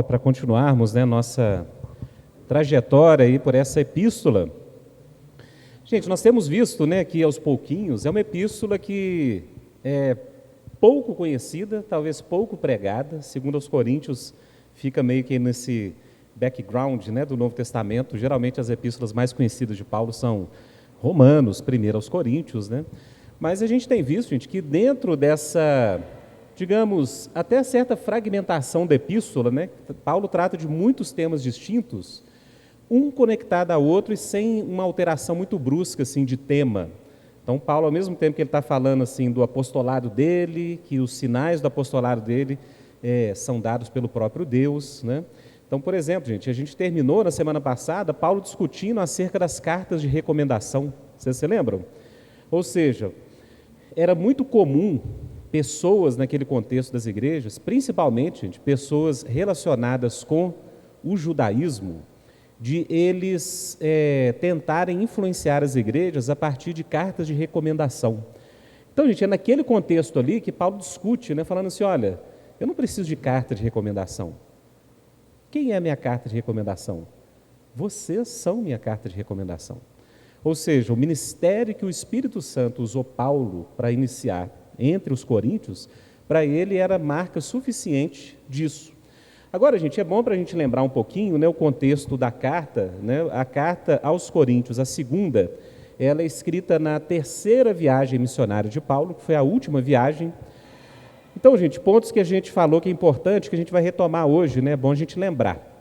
para continuarmos, né, nossa trajetória aí por essa epístola. Gente, nós temos visto, né, que aos pouquinhos, é uma epístola que é pouco conhecida, talvez pouco pregada. Segundo aos Coríntios, fica meio que nesse background, né, do Novo Testamento. Geralmente as epístolas mais conhecidas de Paulo são Romanos, 1 aos Coríntios, né? Mas a gente tem visto, gente, que dentro dessa, digamos, até certa fragmentação da epístola, né, Paulo trata de muitos temas distintos, um conectado ao outro e sem uma alteração muito brusca assim, de tema. Então, Paulo, ao mesmo tempo que ele está falando assim, do apostolado dele, que os sinais do apostolado dele são dados pelo próprio Deus, né? Então, por exemplo, gente, a gente terminou na semana passada, Paulo discutindo acerca das cartas de recomendação. Vocês se lembram? Ou seja, era muito comum pessoas naquele contexto das igrejas, principalmente, gente, pessoas relacionadas com o judaísmo, de eles tentarem influenciar as igrejas a partir de cartas de recomendação. Então, gente, é naquele contexto ali que Paulo discute, né, falando assim, olha, eu não preciso de carta de recomendação. Quem é a minha carta de recomendação? Vocês são minha carta de recomendação. Ou seja, o ministério que o Espírito Santo usou Paulo para iniciar entre os coríntios, para ele era marca suficiente disso. Agora, gente, é bom para a gente lembrar um pouquinho, né, o contexto da carta, né, a carta aos Coríntios, a segunda, ela é escrita na terceira viagem missionária de Paulo, que foi a última viagem. Então, gente, pontos que a gente falou que é importante, que a gente vai retomar hoje, né, é bom a gente lembrar.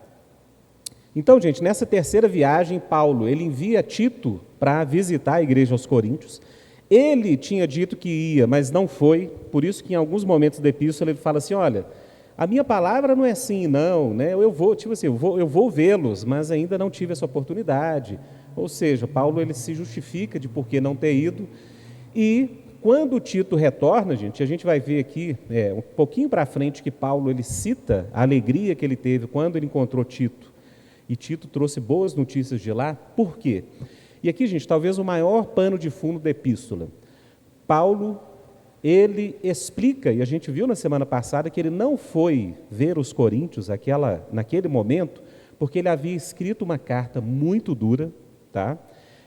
Então, gente, nessa terceira viagem, Paulo, ele envia Tito para visitar a igreja aos Coríntios. Ele tinha dito que ia, mas não foi, por isso que em alguns momentos da epístola ele fala assim, olha, a minha palavra não é sim, não, né? Eu vou, tipo assim, eu vou vê-los, mas ainda não tive essa oportunidade. Ou seja, Paulo ele se justifica de por que não ter ido. E quando Tito retorna, gente, a gente vai ver aqui, um pouquinho para frente, que Paulo ele cita a alegria que ele teve quando ele encontrou Tito. E Tito trouxe boas notícias de lá. Por quê? E aqui, gente, talvez o maior pano de fundo da epístola. Paulo, ele explica, e a gente viu na semana passada, que ele não foi ver os coríntios naquele momento, porque ele havia escrito uma carta muito dura, tá?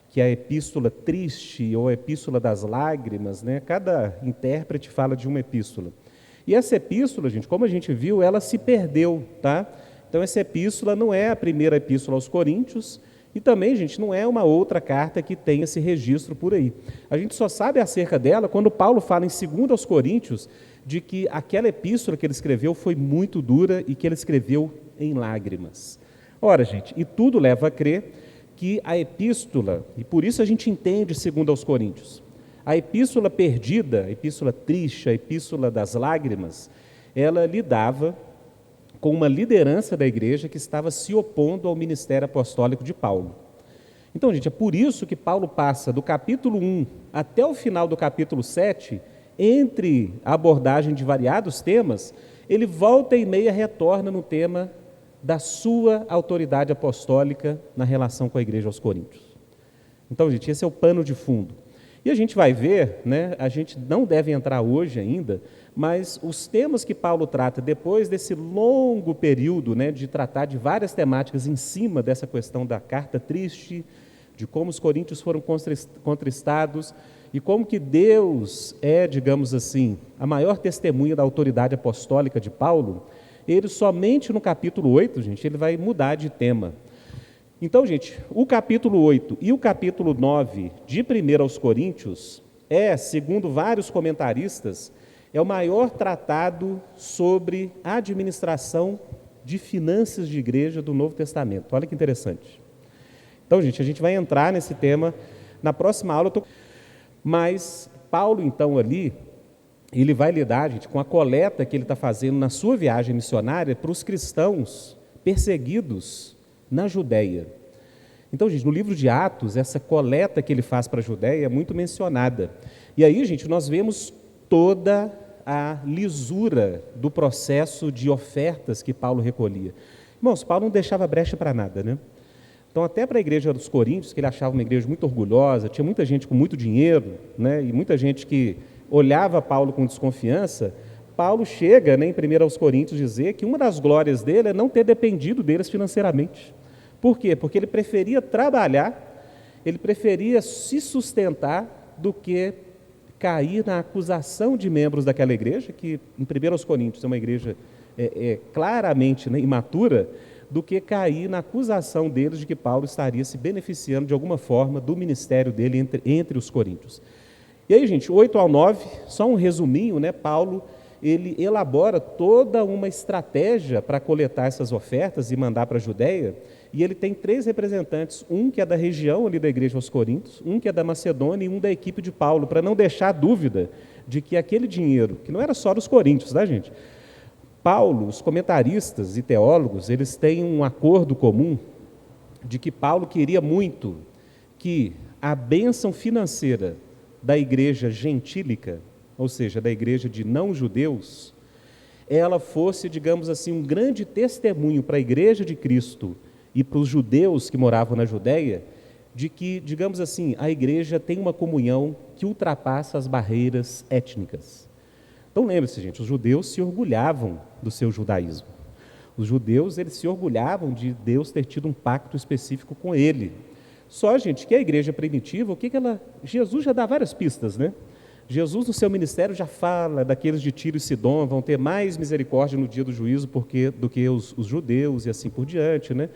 Que é a epístola triste, ou a epístola das lágrimas, né? Cada intérprete fala de uma epístola. E essa epístola, gente, como a gente viu, ela se perdeu, tá? Então essa epístola não é a primeira epístola aos coríntios, e também, gente, não é uma outra carta que tem esse registro por aí. A gente só sabe acerca dela quando Paulo fala em 2 aos Coríntios de que aquela epístola que ele escreveu foi muito dura e que ele escreveu em lágrimas. Ora, gente, e tudo leva a crer que a epístola, e por isso a gente entende 2 aos Coríntios, a epístola perdida, a epístola triste, a epístola das lágrimas, ela lidava com uma liderança da igreja que estava se opondo ao ministério apostólico de Paulo. Então, gente, é por isso que Paulo passa do capítulo 1 até o final do capítulo 7, entre a abordagem de variados temas, ele volta e meia retorna no tema da sua autoridade apostólica na relação com a igreja aos Coríntios. Então, gente, esse é o pano de fundo. E a gente vai ver, né, a gente não deve entrar hoje ainda, mas os temas que Paulo trata depois desse longo período, né, de tratar de várias temáticas em cima dessa questão da carta triste, de como os coríntios foram contristados e como que Deus é, digamos assim, a maior testemunha da autoridade apostólica de Paulo, ele somente no capítulo 8, gente, ele vai mudar de tema. Então, gente, o capítulo 8 e o capítulo 9 de 1 aos Coríntios segundo vários comentaristas, é o maior tratado sobre administração de finanças de igreja do Novo Testamento. Olha que interessante. Então, gente, a gente vai entrar nesse tema na próxima aula. Mas Paulo, então, ali, ele vai lidar, gente, com a coleta que ele está fazendo na sua viagem missionária para os cristãos perseguidos na Judéia. Então, gente, no livro de Atos, essa coleta que ele faz para a Judéia é muito mencionada. E aí, gente, nós vemos toda a lisura do processo de ofertas que Paulo recolhia. Irmãos, Paulo não deixava brecha para nada, né? Então, até para a igreja dos Coríntios, que ele achava uma igreja muito orgulhosa, tinha muita gente com muito dinheiro, né? E muita gente que olhava Paulo com desconfiança, Paulo chega, né, em 1 aos Coríntios, dizer que uma das glórias dele é não ter dependido deles financeiramente. Por quê? Porque ele preferia trabalhar, ele preferia se sustentar do que cair na acusação de membros daquela igreja, que em 1 aos Coríntios é uma igreja claramente, né, imatura, do que cair na acusação deles de que Paulo estaria se beneficiando de alguma forma do ministério dele entre os coríntios. E aí, gente, 8 ao 9, só um resuminho, né? Paulo, ele elabora toda uma estratégia para coletar essas ofertas e mandar para a Judéia, e ele tem 3 representantes, um que é da região ali da igreja aos Coríntios, um que é da Macedônia e um da equipe de Paulo, para não deixar dúvida de que aquele dinheiro, que não era só dos coríntios, tá, gente? Paulo, os comentaristas e teólogos, eles têm um acordo comum de que Paulo queria muito que a bênção financeira da igreja gentílica, ou seja, da igreja de não-judeus, ela fosse, digamos assim, um grande testemunho para a igreja de Cristo e para os judeus que moravam na Judéia, de que, digamos assim, a igreja tem uma comunhão que ultrapassa as barreiras étnicas. Então lembre-se, gente, os judeus se orgulhavam do seu judaísmo. Os judeus, eles se orgulhavam de Deus ter tido um pacto específico com ele. Só, gente, que a igreja primitiva, Jesus já dá várias pistas, né? Jesus, no seu ministério, já fala daqueles de Tiro e Sidom, vão ter mais misericórdia no dia do juízo do que os judeus e assim por diante, né?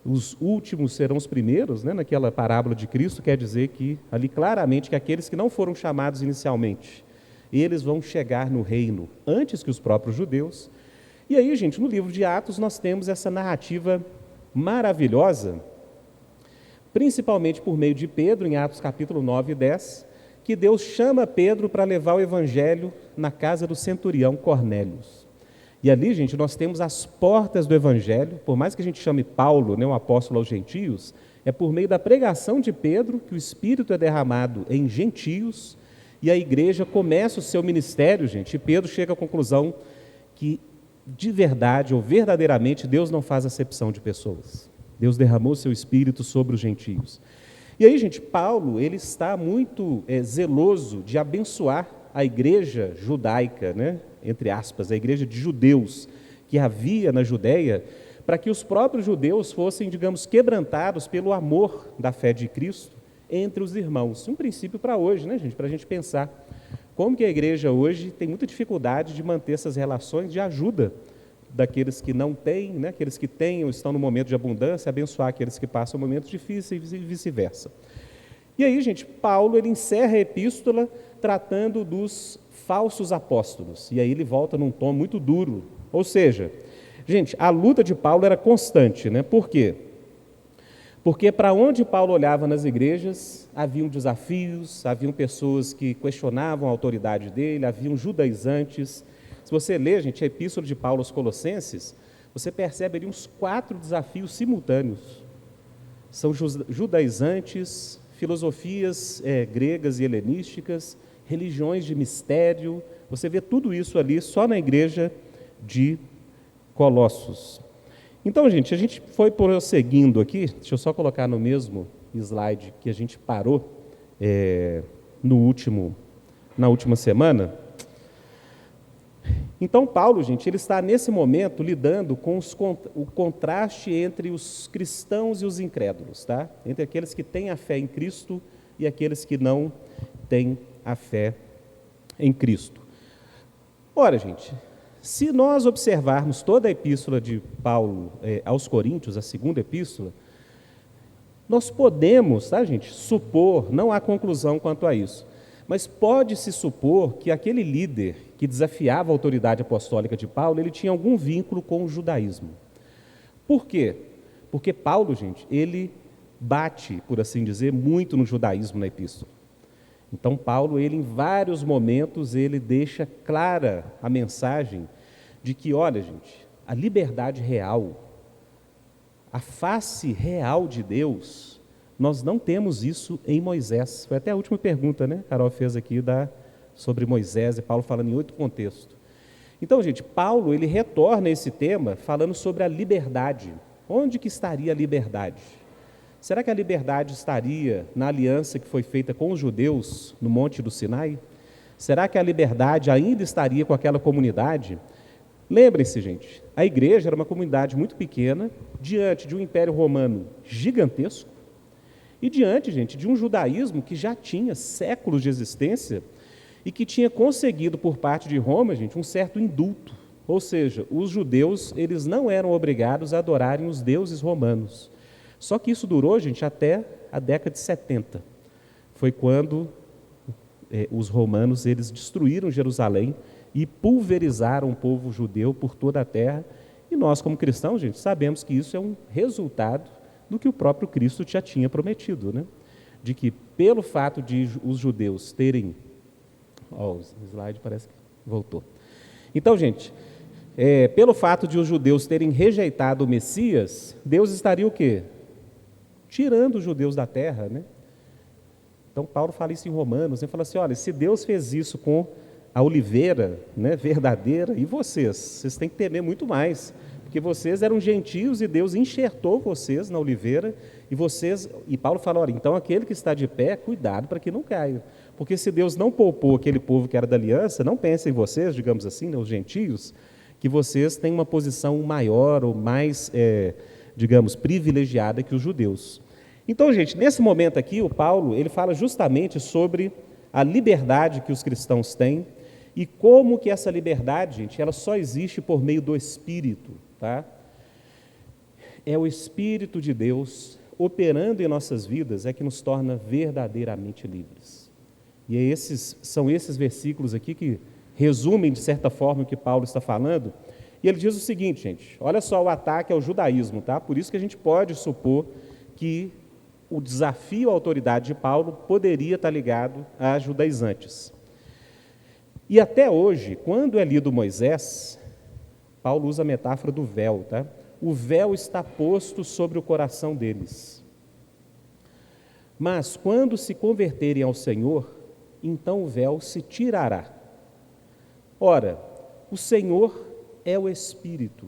Os últimos serão os primeiros, né? Naquela parábola de Cristo, quer dizer que ali claramente que aqueles que não foram chamados inicialmente, eles vão chegar no reino antes que os próprios judeus. E aí, gente, no livro de Atos nós temos essa narrativa maravilhosa, principalmente por meio de Pedro, em Atos capítulo 9 e 10, que Deus chama Pedro para levar o evangelho na casa do centurião Cornélios. E ali, gente, nós temos as portas do evangelho, por mais que a gente chame Paulo, né, o apóstolo aos gentios, é por meio da pregação de Pedro que o Espírito é derramado em gentios, e a igreja começa o seu ministério, gente, e Pedro chega à conclusão que, de verdade ou verdadeiramente, Deus não faz acepção de pessoas. Deus derramou o seu Espírito sobre os gentios. E aí, gente, Paulo, ele está muito zeloso de abençoar a igreja judaica, né? Entre aspas, a igreja de judeus que havia na Judéia, para que os próprios judeus fossem, digamos, quebrantados pelo amor da fé de Cristo entre os irmãos. Um princípio para hoje, né, gente? Para a gente pensar como que a igreja hoje tem muita dificuldade de manter essas relações de ajuda daqueles que não têm, né? Aqueles que têm ou estão no momento de abundância, abençoar aqueles que passam momentos difíceis e vice-versa. E aí, gente, Paulo, ele encerra a epístola tratando dos falsos apóstolos, e aí ele volta num tom muito duro, ou seja, gente, a luta de Paulo era constante, né? Por quê? Porque para onde Paulo olhava nas igrejas, haviam desafios, haviam pessoas que questionavam a autoridade dele, haviam judaizantes. Se você ler, gente, a epístola de Paulo aos Colossenses, você percebe ali uns 4 desafios simultâneos. São judaizantes, filosofias gregas e helenísticas, religiões de mistério. Você vê tudo isso ali só na igreja de Colossos. Então, gente, a gente foi prosseguindo aqui, deixa eu só colocar no mesmo slide que a gente parou na última semana. Então, Paulo, gente, ele está nesse momento lidando com o contraste entre os cristãos e os incrédulos, tá? Entre aqueles que têm a fé em Cristo e aqueles que não têm a fé em Cristo. Ora, gente, se nós observarmos toda a epístola de Paulo aos Coríntios, a segunda epístola, nós podemos, tá, gente, supor, não há conclusão quanto a isso, mas pode-se supor que aquele líder que desafiava a autoridade apostólica de Paulo, ele tinha algum vínculo com o judaísmo. Por quê? Porque Paulo, gente, ele bate, por assim dizer, muito no judaísmo na epístola. Então, Paulo, ele em vários momentos, ele deixa clara a mensagem de que, olha, gente, a liberdade real, a face real de Deus, nós não temos isso em Moisés. Foi até a última pergunta, né? Carol fez aqui sobre Moisés e Paulo falando em 8 contextos. Então, gente, Paulo, ele retorna a esse tema falando sobre a liberdade. Onde que estaria a liberdade? Será que a liberdade estaria na aliança que foi feita com os judeus no Monte do Sinai? Será que a liberdade ainda estaria com aquela comunidade? Lembrem-se, gente, a igreja era uma comunidade muito pequena, diante de um império romano gigantesco, e diante, gente, de um judaísmo que já tinha séculos de existência e que tinha conseguido, por parte de Roma, gente, um certo indulto. Ou seja, os judeus, eles não eram obrigados a adorarem os deuses romanos. Só que isso durou, gente, até a década de 70. Foi quando os romanos, eles destruíram Jerusalém e pulverizaram o povo judeu por toda a terra. E nós, como cristãos, gente, sabemos que isso é um resultado do que o próprio Cristo já tinha prometido, né? De que, pelo fato de os judeus terem... o slide parece que voltou. Então, gente, pelo fato de os judeus terem rejeitado o Messias, Deus estaria o quê? Tirando os judeus da terra, né? Então, Paulo fala isso em Romanos, ele fala assim, olha, se Deus fez isso com a oliveira, né, verdadeira, e vocês têm que temer muito mais, porque vocês eram gentios e Deus enxertou vocês na oliveira, e Paulo fala, olha, então aquele que está de pé, cuidado para que não caia, porque se Deus não poupou aquele povo que era da aliança, não pensem vocês, digamos assim, né, os gentios, que vocês têm uma posição maior ou mais, digamos, privilegiada que os judeus. Então, gente, nesse momento aqui, o Paulo, ele fala justamente sobre a liberdade que os cristãos têm e como que essa liberdade, gente, ela só existe por meio do Espírito, tá? É o Espírito de Deus operando em nossas vidas é que nos torna verdadeiramente livres. E são esses versículos aqui que resumem, de certa forma, o que Paulo está falando. E ele diz o seguinte, gente, olha só o ataque ao judaísmo, tá? Por isso que a gente pode supor que o desafio à autoridade de Paulo poderia estar ligado a judaizantes. E até hoje, quando é lido Moisés, Paulo usa a metáfora do véu, tá? O véu está posto sobre o coração deles. Mas quando se converterem ao Senhor, então o véu se tirará. Ora, o Senhor é o Espírito.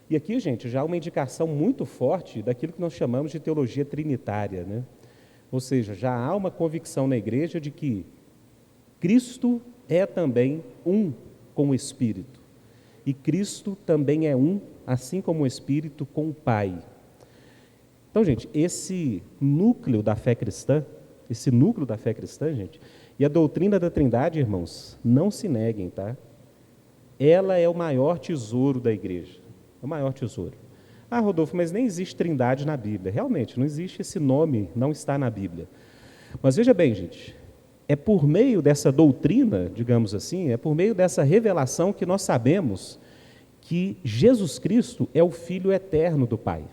E aqui, gente, já há uma indicação muito forte daquilo que nós chamamos de teologia trinitária, né? Ou seja, já há uma convicção na igreja de que Cristo é também um com o Espírito. E Cristo também é um, assim como o Espírito, com o Pai. Então, gente, esse núcleo da fé cristã, gente, e a doutrina da Trindade, irmãos, não se neguem, tá? Ela é o maior tesouro da igreja. É o maior tesouro. Ah, Rodolfo, mas nem existe Trindade na Bíblia. Realmente, não existe esse nome, não está na Bíblia. Mas veja bem, gente, é por meio dessa doutrina, digamos assim, é por meio dessa revelação que nós sabemos que Jesus Cristo é o Filho eterno do Pai.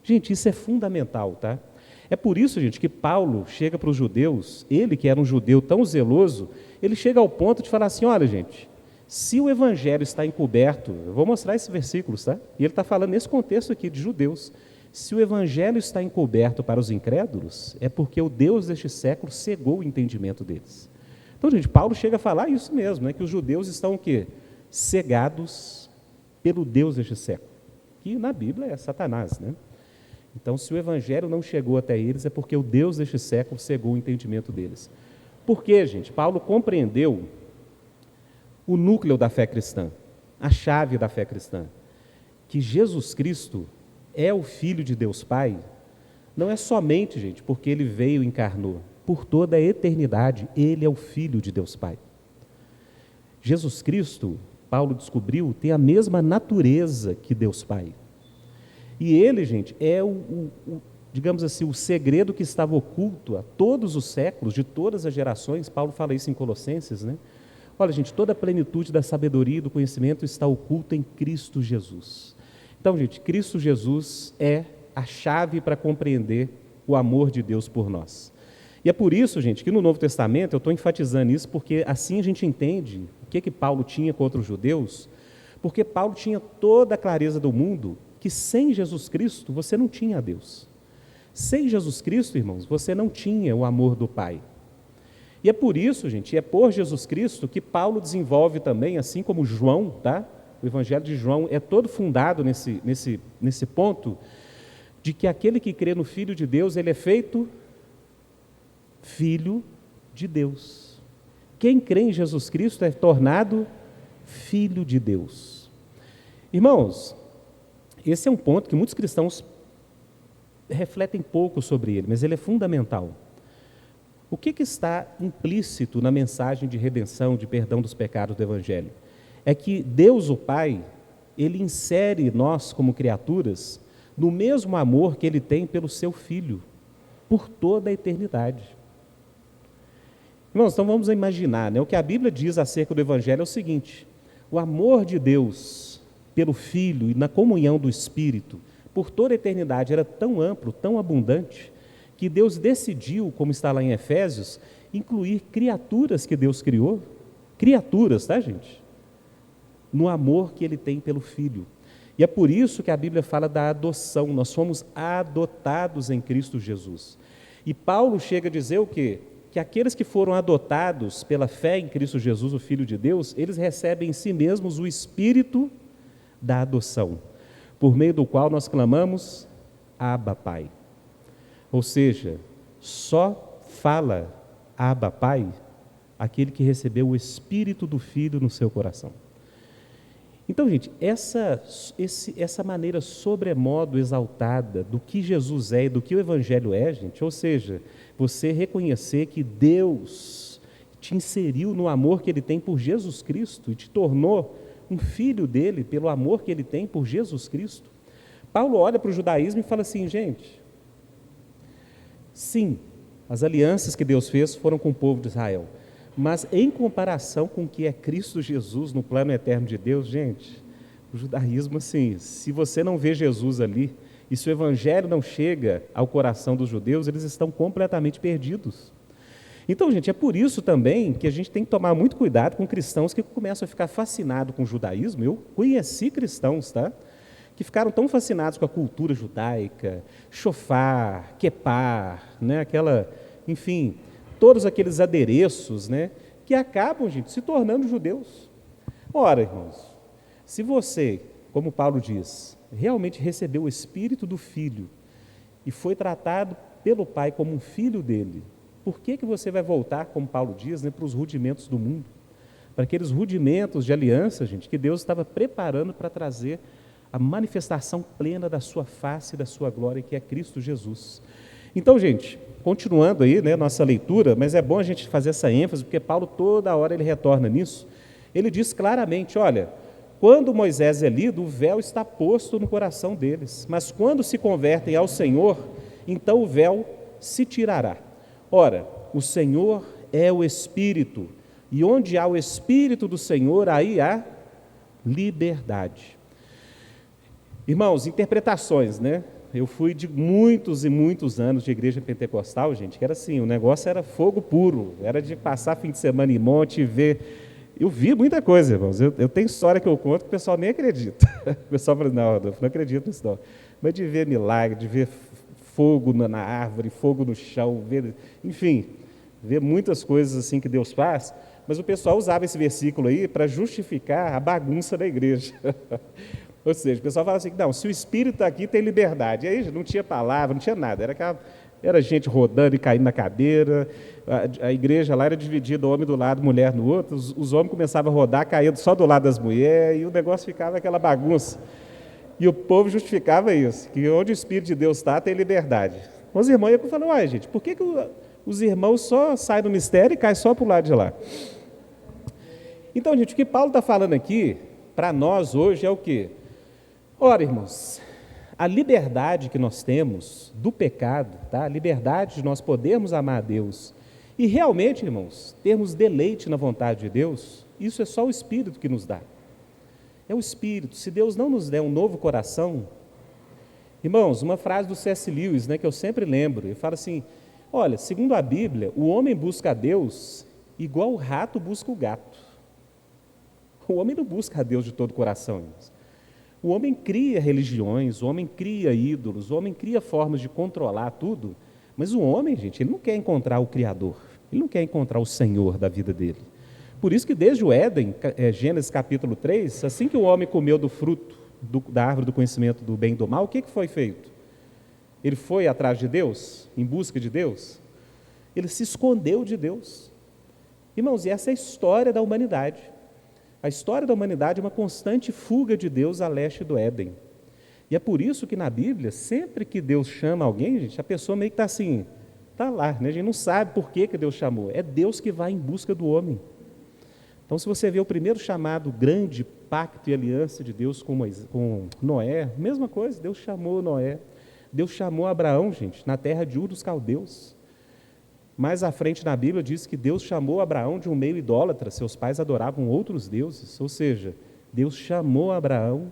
Gente, isso é fundamental, tá? É por isso, gente, que Paulo chega para os judeus, ele que era um judeu tão zeloso, ele chega ao ponto de falar assim, olha, gente, se o evangelho está encoberto, eu vou mostrar esses versículos, tá? E ele está falando nesse contexto aqui de judeus. Se o evangelho está encoberto para os incrédulos, é porque o Deus deste século cegou o entendimento deles. Então, gente, Paulo chega a falar isso mesmo, né? Que os judeus estão o quê? Cegados pelo Deus deste século. Que na Bíblia é Satanás, né? Então, se o evangelho não chegou até eles, é porque o Deus deste século cegou o entendimento deles. Por quê, gente? Paulo compreendeu o núcleo da fé cristã, a chave da fé cristã, que Jesus Cristo é o Filho de Deus Pai, não é somente, gente, porque Ele veio e encarnou, por toda a eternidade, Ele é o Filho de Deus Pai. Jesus Cristo, Paulo descobriu, tem a mesma natureza que Deus Pai. E Ele, gente, é digamos assim, o segredo que estava oculto a todos os séculos, de todas as gerações. Paulo fala isso em Colossenses, né? Olha, gente, toda a plenitude da sabedoria e do conhecimento está oculta em Cristo Jesus. Então, gente, Cristo Jesus é a chave para compreender o amor de Deus por nós. E é por isso, gente, que no Novo Testamento, eu estou enfatizando isso, porque assim a gente entende o que Paulo tinha contra os judeus, porque Paulo tinha toda a clareza do mundo que sem Jesus Cristo você não tinha Deus. Sem Jesus Cristo, irmãos, você não tinha o amor do Pai. E é por isso, gente, é por Jesus Cristo que Paulo desenvolve também, assim como João, tá? O Evangelho de João é todo fundado nesse ponto de que aquele que crê no Filho de Deus, ele é feito Filho de Deus. Quem crê em Jesus Cristo é tornado filho de Deus. Irmãos, esse é um ponto que muitos cristãos refletem pouco sobre ele, mas ele é fundamental. O que está implícito na mensagem de redenção, de perdão dos pecados do Evangelho? É que Deus, o Pai, Ele insere nós como criaturas no mesmo amor que Ele tem pelo Seu Filho, por toda a eternidade. Irmãos, então vamos imaginar, né? O que a Bíblia diz acerca do Evangelho é o seguinte: o amor de Deus pelo Filho e na comunhão do Espírito, por toda a eternidade, era tão amplo, tão abundante, que Deus decidiu, como está lá em Efésios, incluir criaturas que Deus criou, criaturas, tá, gente? No amor que Ele tem pelo Filho. E é por isso que a Bíblia fala da adoção, nós fomos adotados em Cristo Jesus. E Paulo chega a dizer o quê? Que aqueles que foram adotados pela fé em Cristo Jesus, o Filho de Deus, eles recebem em si mesmos o Espírito da adoção, por meio do qual nós clamamos, Abba, Pai. Ou seja, só fala Abba, Pai, aquele que recebeu o Espírito do Filho no seu coração. Então, gente, essa maneira sobremodo exaltada do que Jesus é e do que o Evangelho é, gente, ou seja, você reconhecer que Deus te inseriu no amor que Ele tem por Jesus Cristo e te tornou um filho dele pelo amor que Ele tem por Jesus Cristo. Paulo olha para o judaísmo e fala assim, gente, sim, as alianças que Deus fez foram com o povo de Israel, mas em comparação com o que é Cristo Jesus no plano eterno de Deus, gente, o judaísmo, assim, se você não vê Jesus ali, e se o Evangelho não chega ao coração dos judeus, eles estão completamente perdidos. Então, gente, é por isso também que a gente tem que tomar muito cuidado com cristãos que começam a ficar fascinados com o judaísmo. Eu conheci cristãos, tá? Que ficaram tão fascinados com a cultura judaica, shofar, kepar, né? Enfim, todos aqueles adereços, né? Que acabam, gente, se tornando judeus. Ora, irmãos, se você, como Paulo diz, realmente recebeu o Espírito do Filho e foi tratado pelo Pai como um filho dele, por que você vai voltar, como Paulo diz, né, para os rudimentos do mundo? Para aqueles rudimentos de aliança, gente, que Deus estava preparando para trazer a manifestação plena da sua face e da sua glória, que é Cristo Jesus. Então, gente, continuando aí, né, nossa leitura, mas é bom a gente fazer essa ênfase, porque Paulo toda hora ele retorna nisso. Ele diz claramente, olha, quando Moisés é lido, o véu está posto no coração deles, mas quando se convertem ao Senhor, então o véu se tirará. Ora, o Senhor é o Espírito, e onde há o Espírito do Senhor, aí há liberdade. Irmãos, interpretações, né? Eu fui de muitos e muitos anos de igreja pentecostal, gente, que era assim, o negócio era fogo puro, era de passar fim de semana em monte e ver. Eu vi muita coisa, irmãos. Eu tenho história que eu conto que o pessoal nem acredita. O pessoal fala, não, Rodolfo, não acredito nisso não. Mas de ver milagre, de ver fogo na árvore, fogo no chão, enfim, ver muitas coisas assim que Deus faz, mas o pessoal usava esse versículo aí para justificar a bagunça da igreja. Ou seja, o pessoal fala assim, não, se o Espírito está aqui, tem liberdade. E aí não tinha palavra, não tinha nada, era gente rodando e caindo na cadeira, a igreja lá era dividida, homem do lado, mulher no outro, os homens começavam a rodar, caindo só do lado das mulheres, e o negócio ficava aquela bagunça. E o povo justificava isso, que onde o Espírito de Deus está, tem liberdade. Os irmãos iam falar, uai, gente, por que os irmãos só saem do mistério e caem só para o lado de lá? Então, gente, o que Paulo está falando aqui, para nós hoje, é o quê? Ora, irmãos, a liberdade que nós temos do pecado, tá? A liberdade de nós podermos amar a Deus e realmente, irmãos, termos deleite na vontade de Deus, isso é só o Espírito que nos dá. É o Espírito. Se Deus não nos der um novo coração, irmãos, uma frase do C.S. Lewis, né, que eu sempre lembro, ele fala assim, olha, segundo a Bíblia, o homem busca a Deus igual o rato busca o gato. O homem não busca a Deus de todo o coração, irmãos. O homem cria religiões, o homem cria ídolos, o homem cria formas de controlar tudo, mas o homem, gente, ele não quer encontrar o Criador, ele não quer encontrar o Senhor da vida dele. Por isso que desde o Éden, Gênesis capítulo 3, assim que o homem comeu do fruto da árvore do conhecimento do bem e do mal, o que foi feito? Ele foi atrás de Deus, em busca de Deus? Ele se escondeu de Deus. Irmãos, e essa é a história da humanidade. A história da humanidade é uma constante fuga de Deus a leste do Éden. E é por isso que na Bíblia, sempre que Deus chama alguém, gente, a pessoa meio que está assim, está lá, né? A gente não sabe por que Deus chamou. É Deus que vai em busca do homem. Então, se você vê o primeiro chamado, grande pacto e aliança de Deus com Noé, mesma coisa, Deus chamou Noé. Deus chamou Abraão, gente, na terra de Ur dos Caldeus. Mais à frente na Bíblia diz que Deus chamou Abraão de um meio idólatra, seus pais adoravam outros deuses, ou seja, Deus chamou Abraão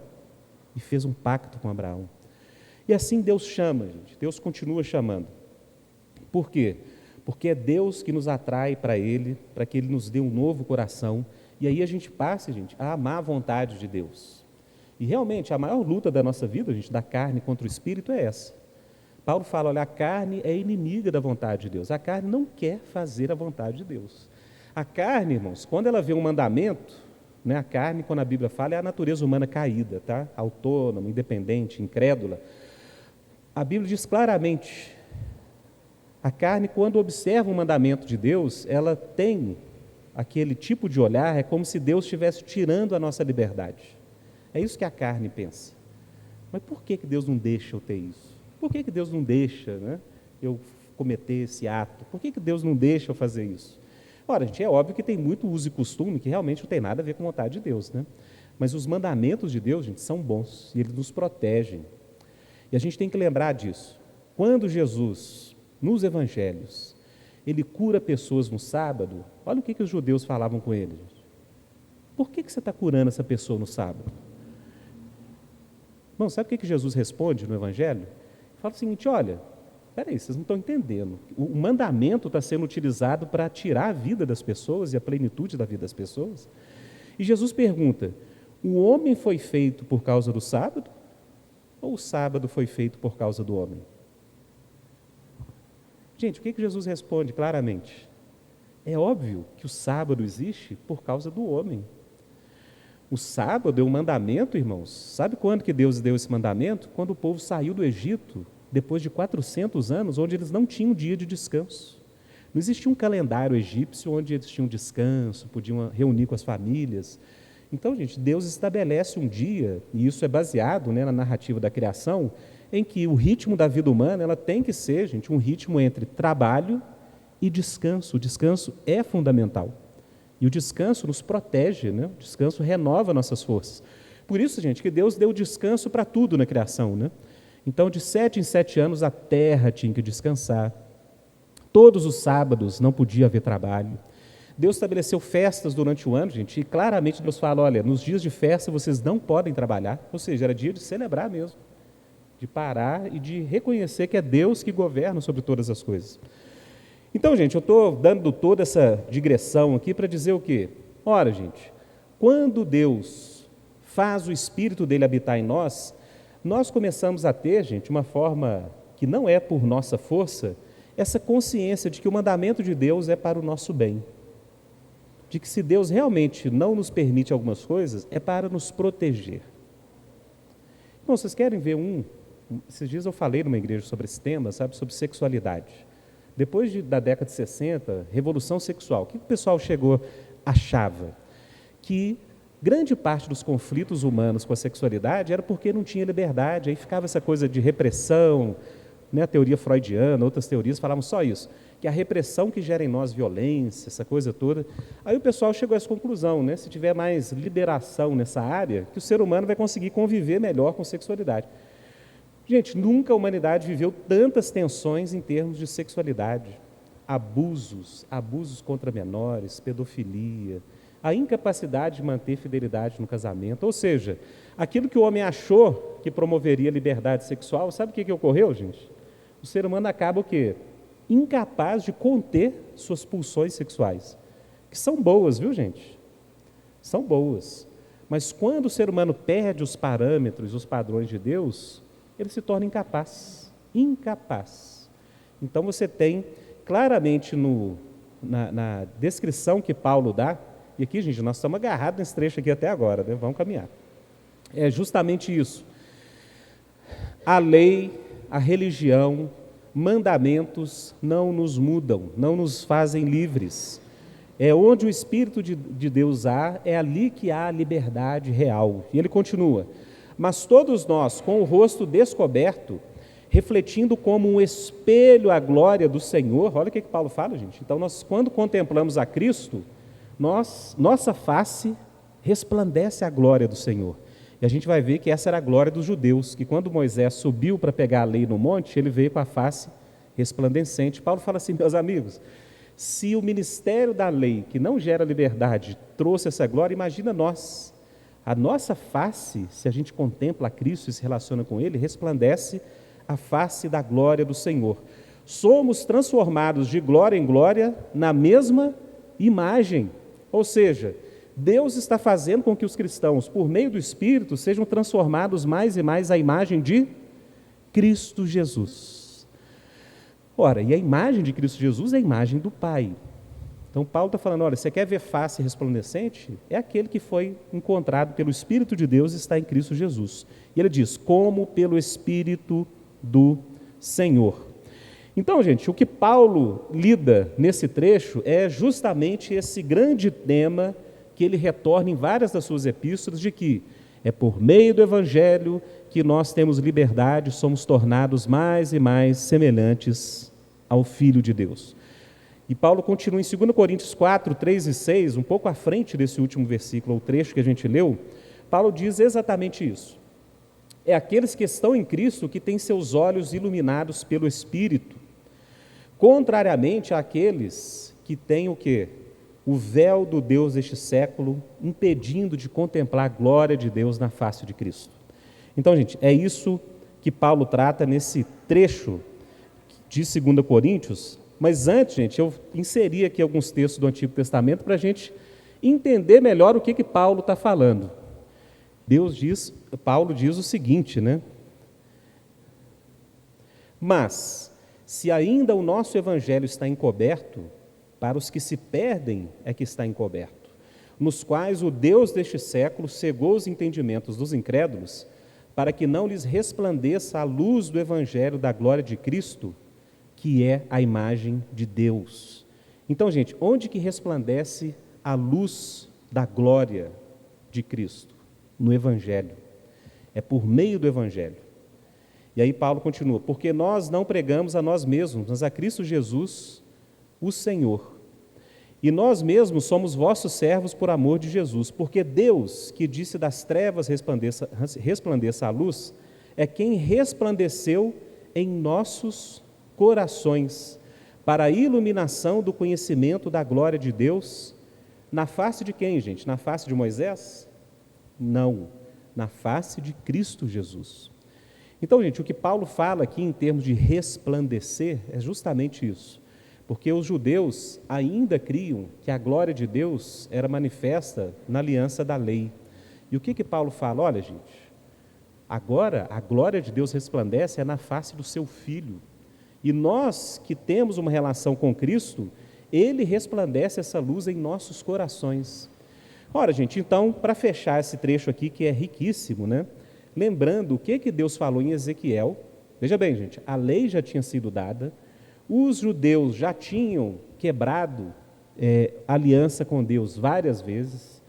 e fez um pacto com Abraão. E assim Deus chama, gente, Deus continua chamando. Por quê? Porque é Deus que nos atrai para Ele, para que Ele nos dê um novo coração, e aí a gente passe, gente, a amar a vontade de Deus. E realmente, a maior luta da nossa vida, gente, da carne contra o Espírito é essa. Paulo fala, olha, a carne é inimiga da vontade de Deus. A carne não quer fazer a vontade de Deus. A carne, irmãos, quando ela vê um mandamento, né, a carne, quando a Bíblia fala, é a natureza humana caída, tá? Autônoma, independente, incrédula. A Bíblia diz claramente, a carne, quando observa um mandamento de Deus, ela tem aquele tipo de olhar, é como se Deus estivesse tirando a nossa liberdade. É isso que a carne pensa. Mas por que Deus não deixa eu ter isso? Por que Deus não deixa, né, eu cometer esse ato? Por que Deus não deixa eu fazer isso? Ora, gente, é óbvio que tem muito uso e costume que realmente não tem nada a ver com a vontade de Deus, né? Mas os mandamentos de Deus, gente, são bons e eles nos protegem. E a gente tem que lembrar disso. Quando Jesus, nos evangelhos, ele cura pessoas no sábado, olha o que os judeus falavam com ele. Gente. Por que você está curando essa pessoa no sábado? Bom, sabe o que Jesus responde no evangelho? Fala o seguinte, olha, peraí, vocês não estão entendendo. O mandamento está sendo utilizado para tirar a vida das pessoas e a plenitude da vida das pessoas. E Jesus pergunta, o homem foi feito por causa do sábado? Ou o sábado foi feito por causa do homem? Gente, o que Jesus responde claramente? É óbvio que o sábado existe por causa do homem. O sábado é um mandamento, irmãos. Sabe quando que Deus deu esse mandamento? Quando o povo saiu do Egito, depois de 400 anos, onde eles não tinham dia de descanso. Não existia um calendário egípcio onde eles tinham descanso, podiam reunir com as famílias. Então, gente, Deus estabelece um dia, e isso é baseado, né, na narrativa da criação, em que o ritmo da vida humana ela tem que ser, gente, um ritmo entre trabalho e descanso. O descanso é fundamental. E o descanso nos protege, né? O descanso renova nossas forças. Por isso, gente, que Deus deu descanso para tudo na criação, né? Então, de 7 em 7 anos, a terra tinha que descansar. Todos os sábados não podia haver trabalho. Deus estabeleceu festas durante o ano, gente, e claramente Deus fala, olha, nos dias de festa vocês não podem trabalhar. Ou seja, era dia de celebrar mesmo, de parar e de reconhecer que é Deus que governa sobre todas as coisas. Então, gente, eu estou dando toda essa digressão aqui para dizer o quê? Ora, gente, quando Deus faz o Espírito dele habitar em nós, nós começamos a ter, gente, uma forma que não é por nossa força, essa consciência de que o mandamento de Deus é para o nosso bem. De que se Deus realmente não nos permite algumas coisas, é para nos proteger. Bom, vocês querem ver esses dias eu falei numa igreja sobre esse tema, sabe, sobre sexualidade. Depois da década de 60, revolução sexual, o que o pessoal achava? Que grande parte dos conflitos humanos com a sexualidade era porque não tinha liberdade, aí ficava essa coisa de repressão, né, a teoria freudiana, outras teorias falavam só isso, que a repressão que gera em nós violência, essa coisa toda. Aí o pessoal chegou a essa conclusão, né, se tiver mais liberação nessa área, que o ser humano vai conseguir conviver melhor com sexualidade. Gente, nunca a humanidade viveu tantas tensões em termos de sexualidade. Abusos contra menores, pedofilia, a incapacidade de manter fidelidade no casamento. Ou seja, aquilo que o homem achou que promoveria liberdade sexual, sabe o que ocorreu, gente? O ser humano acaba o quê? Incapaz de conter suas pulsões sexuais, que são boas, viu, gente? São boas. Mas quando o ser humano perde os parâmetros, os padrões de Deus, ele se torna incapaz. Então você tem claramente na descrição que Paulo dá, e aqui, gente, nós estamos agarrados nesse trecho aqui até agora, né? Vamos caminhar. É justamente isso. A lei, a religião, mandamentos não nos mudam, não nos fazem livres. É onde o Espírito de Deus há, é ali que há a liberdade real. E ele continua: mas todos nós, com o rosto descoberto, refletindo como um espelho a glória do Senhor. Olha o que Paulo fala, gente. Então, nós, quando contemplamos a Cristo, nossa face resplandece a glória do Senhor. E a gente vai ver que essa era a glória dos judeus, que quando Moisés subiu para pegar a lei no monte, ele veio com a face resplandecente. Paulo fala assim: meus amigos, se o ministério da lei, que não gera liberdade, trouxe essa glória, imagina nós. A nossa face, se a gente contempla a Cristo e se relaciona com Ele, resplandece a face da glória do Senhor. Somos transformados de glória em glória na mesma imagem. Ou seja, Deus está fazendo com que os cristãos, por meio do Espírito, sejam transformados mais e mais à imagem de Cristo Jesus. Ora, e a imagem de Cristo Jesus é a imagem do Pai. Então Paulo está falando, olha, você quer ver face resplandecente? É aquele que foi encontrado pelo Espírito de Deus e está em Cristo Jesus. E ele diz, como pelo Espírito do Senhor. Então, gente, o que Paulo lida nesse trecho é justamente esse grande tema que ele retorna em várias das suas epístolas, de que é por meio do Evangelho que nós temos liberdade, somos tornados mais e mais semelhantes ao Filho de Deus. E Paulo continua em 2 Coríntios 4, 3 e 6, um pouco à frente desse último versículo, o trecho que a gente leu. Paulo diz exatamente isso. É aqueles que estão em Cristo que têm seus olhos iluminados pelo Espírito, contrariamente àqueles que têm o quê? O véu do Deus deste século, impedindo de contemplar a glória de Deus na face de Cristo. Então, gente, é isso que Paulo trata nesse trecho de 2 Coríntios. Mas antes, gente, eu inseri aqui alguns textos do Antigo Testamento para a gente entender melhor o que Paulo está falando. Paulo diz o seguinte, né? Mas, se ainda o nosso Evangelho está encoberto, para os que se perdem é que está encoberto, nos quais o Deus deste século cegou os entendimentos dos incrédulos, para que não lhes resplandeça a luz do Evangelho da glória de Cristo, que é a imagem de Deus. Então, gente, onde que resplandece a luz da glória de Cristo? No Evangelho. É por meio do Evangelho. E aí Paulo continua, porque nós não pregamos a nós mesmos, mas a Cristo Jesus, o Senhor. E nós mesmos somos vossos servos por amor de Jesus, porque Deus, que disse das trevas resplandeça a luz, é quem resplandeceu em nossos corações, para a iluminação do conhecimento da glória de Deus, na face de quem, gente? Na face de Moisés? Não, na face de Cristo Jesus. Então, gente, o que Paulo fala aqui em termos de resplandecer é justamente isso, porque os judeus ainda criam que a glória de Deus era manifesta na aliança da lei. E o que Paulo fala? Olha, gente, agora a glória de Deus resplandece na face do seu Filho. E nós que temos uma relação com Cristo, Ele resplandece essa luz em nossos corações. Ora, gente, então, para fechar esse trecho aqui, que é riquíssimo, né? Lembrando o que Deus falou em Ezequiel. Veja bem, gente, a lei já tinha sido dada, os judeus já tinham quebrado aliança com Deus várias vezes,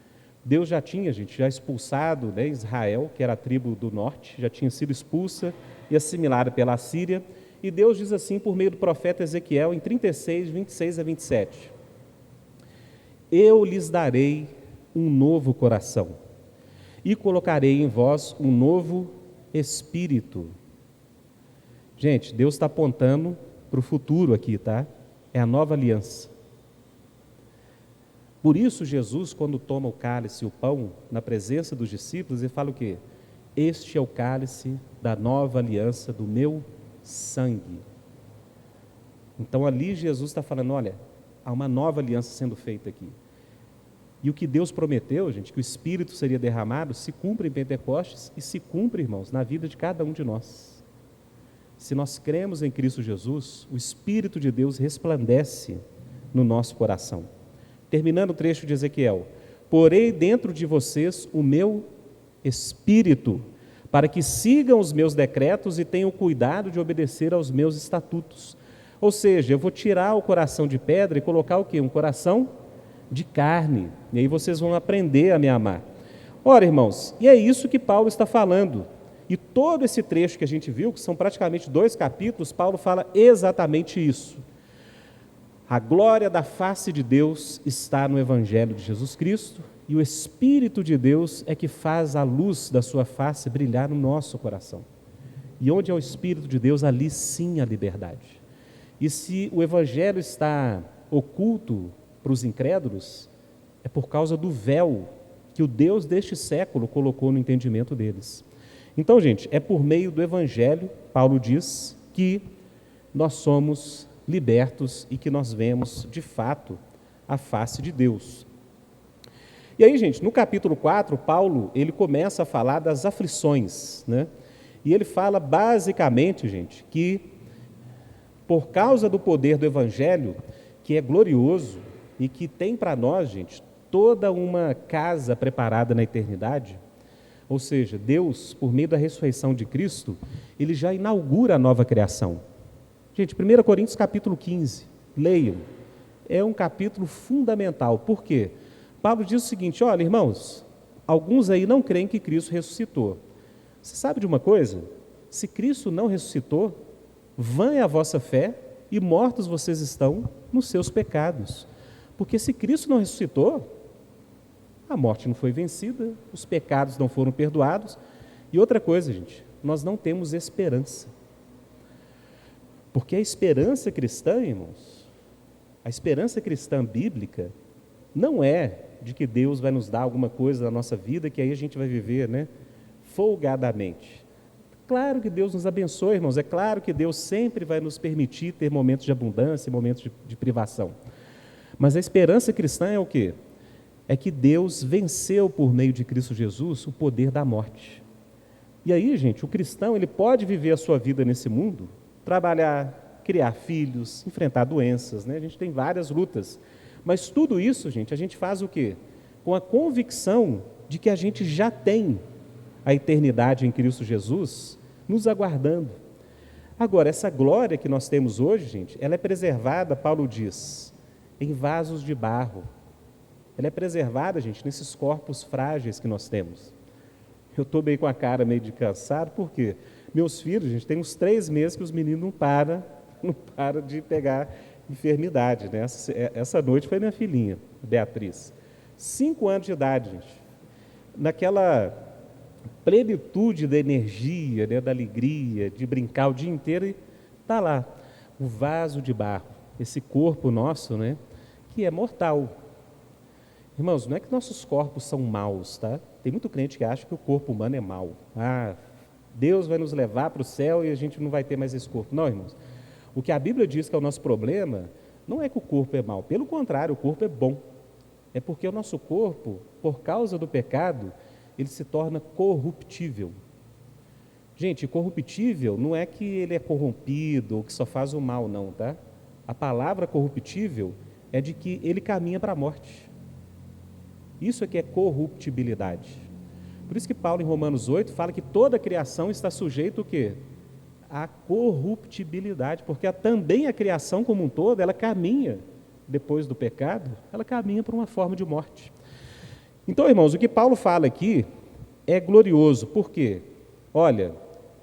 Deus já tinha, gente, já expulsado, né, Israel, que era a tribo do norte, já tinha sido expulsa e assimilada pela Assíria. E Deus diz assim por meio do profeta Ezequiel em 36, 26 a 27. Eu lhes darei um novo coração e colocarei em vós um novo espírito. Gente, Deus está apontando para o futuro aqui, tá? É a nova aliança. Por isso Jesus, quando toma o cálice e o pão na presença dos discípulos, ele fala o quê? Este é o cálice da nova aliança do meu sangue. Então ali Jesus está falando, olha, há uma nova aliança sendo feita aqui. E o que Deus prometeu, gente, que o Espírito seria derramado, se cumpre em Pentecostes e se cumpre, irmãos, na vida de cada um de nós. Se nós cremos em Cristo Jesus, o Espírito de Deus resplandece no nosso coração. Terminando o trecho de Ezequiel, porei dentro de vocês o meu Espírito, para que sigam os meus decretos e tenham cuidado de obedecer aos meus estatutos. Ou seja, eu vou tirar o coração de pedra e colocar o quê? Um coração de carne, e aí vocês vão aprender a me amar. Ora, irmãos, e é isso que Paulo está falando. E todo esse trecho que a gente viu, que são praticamente 2 capítulos, Paulo fala exatamente isso. A glória da face de Deus está no Evangelho de Jesus Cristo, e o Espírito de Deus é que faz a luz da sua face brilhar no nosso coração. E onde é o Espírito de Deus, ali sim a liberdade. E se o Evangelho está oculto para os incrédulos, é por causa do véu que o Deus deste século colocou no entendimento deles. Então, gente, é por meio do Evangelho, Paulo diz, que nós somos libertos e que nós vemos, de fato, a face de Deus. E aí, gente, no capítulo 4, Paulo, ele começa a falar das aflições, né? E ele fala basicamente, gente, que por causa do poder do Evangelho, que é glorioso e que tem para nós, gente, toda uma casa preparada na eternidade, ou seja, Deus, por meio da ressurreição de Cristo, ele já inaugura a nova criação. Gente, 1 Coríntios capítulo 15, leiam, é um capítulo fundamental. Por quê? Paulo diz o seguinte: olha, irmãos, alguns aí não creem que Cristo ressuscitou. Você sabe de uma coisa? Se Cristo não ressuscitou, vã é a vossa fé e mortos vocês estão nos seus pecados. Porque se Cristo não ressuscitou, a morte não foi vencida, os pecados não foram perdoados. E outra coisa, gente, nós não temos esperança. Porque a esperança cristã, irmãos, a esperança cristã bíblica, não é de que Deus vai nos dar alguma coisa na nossa vida que aí a gente vai viver, né, folgadamente. Claro que Deus nos abençoe, irmãos, é claro que Deus sempre vai nos permitir ter momentos de abundância, momentos de privação. Mas a esperança cristã é o quê? É que Deus venceu por meio de Cristo Jesus o poder da morte. E aí, gente, o cristão, ele pode viver a sua vida nesse mundo, trabalhar, criar filhos, enfrentar doenças, né? A gente tem várias lutas. Mas tudo isso, gente, a gente faz o quê? Com a convicção de que a gente já tem a eternidade em Cristo Jesus nos aguardando. Agora, essa glória que nós temos hoje, gente, ela é preservada, Paulo diz, em vasos de barro. Ela é preservada, gente, nesses corpos frágeis que nós temos. Eu estou meio com a cara meio de cansado, por quê? Meus filhos, gente, tem uns 3 meses que os meninos não param de pegar enfermidade, né? Essa noite foi minha filhinha, Beatriz. 5 anos de idade, gente. Naquela plenitude da energia, né, da alegria, de brincar o dia inteiro, e está lá, o vaso de barro, esse corpo nosso, né, que é mortal. Irmãos, não é que nossos corpos são maus, tá? Tem muito crente que acha que o corpo humano é mau. Ah, Deus vai nos levar para o céu e a gente não vai ter mais esse corpo. Não, irmãos. O que a Bíblia diz que é o nosso problema, não é que o corpo é mau. Pelo contrário, o corpo é bom. É porque o nosso corpo, por causa do pecado, ele se torna corruptível. Gente, corruptível não é que ele é corrompido ou que só faz o mal, não, tá? A palavra corruptível é de que ele caminha para a morte. Isso é que é corruptibilidade. Por isso que Paulo, em Romanos 8, fala que toda a criação está sujeita o quê? À corruptibilidade, porque também a criação como um todo, ela caminha, depois do pecado, ela caminha para uma forma de morte. Então, irmãos, o que Paulo fala aqui é glorioso, por quê? Olha,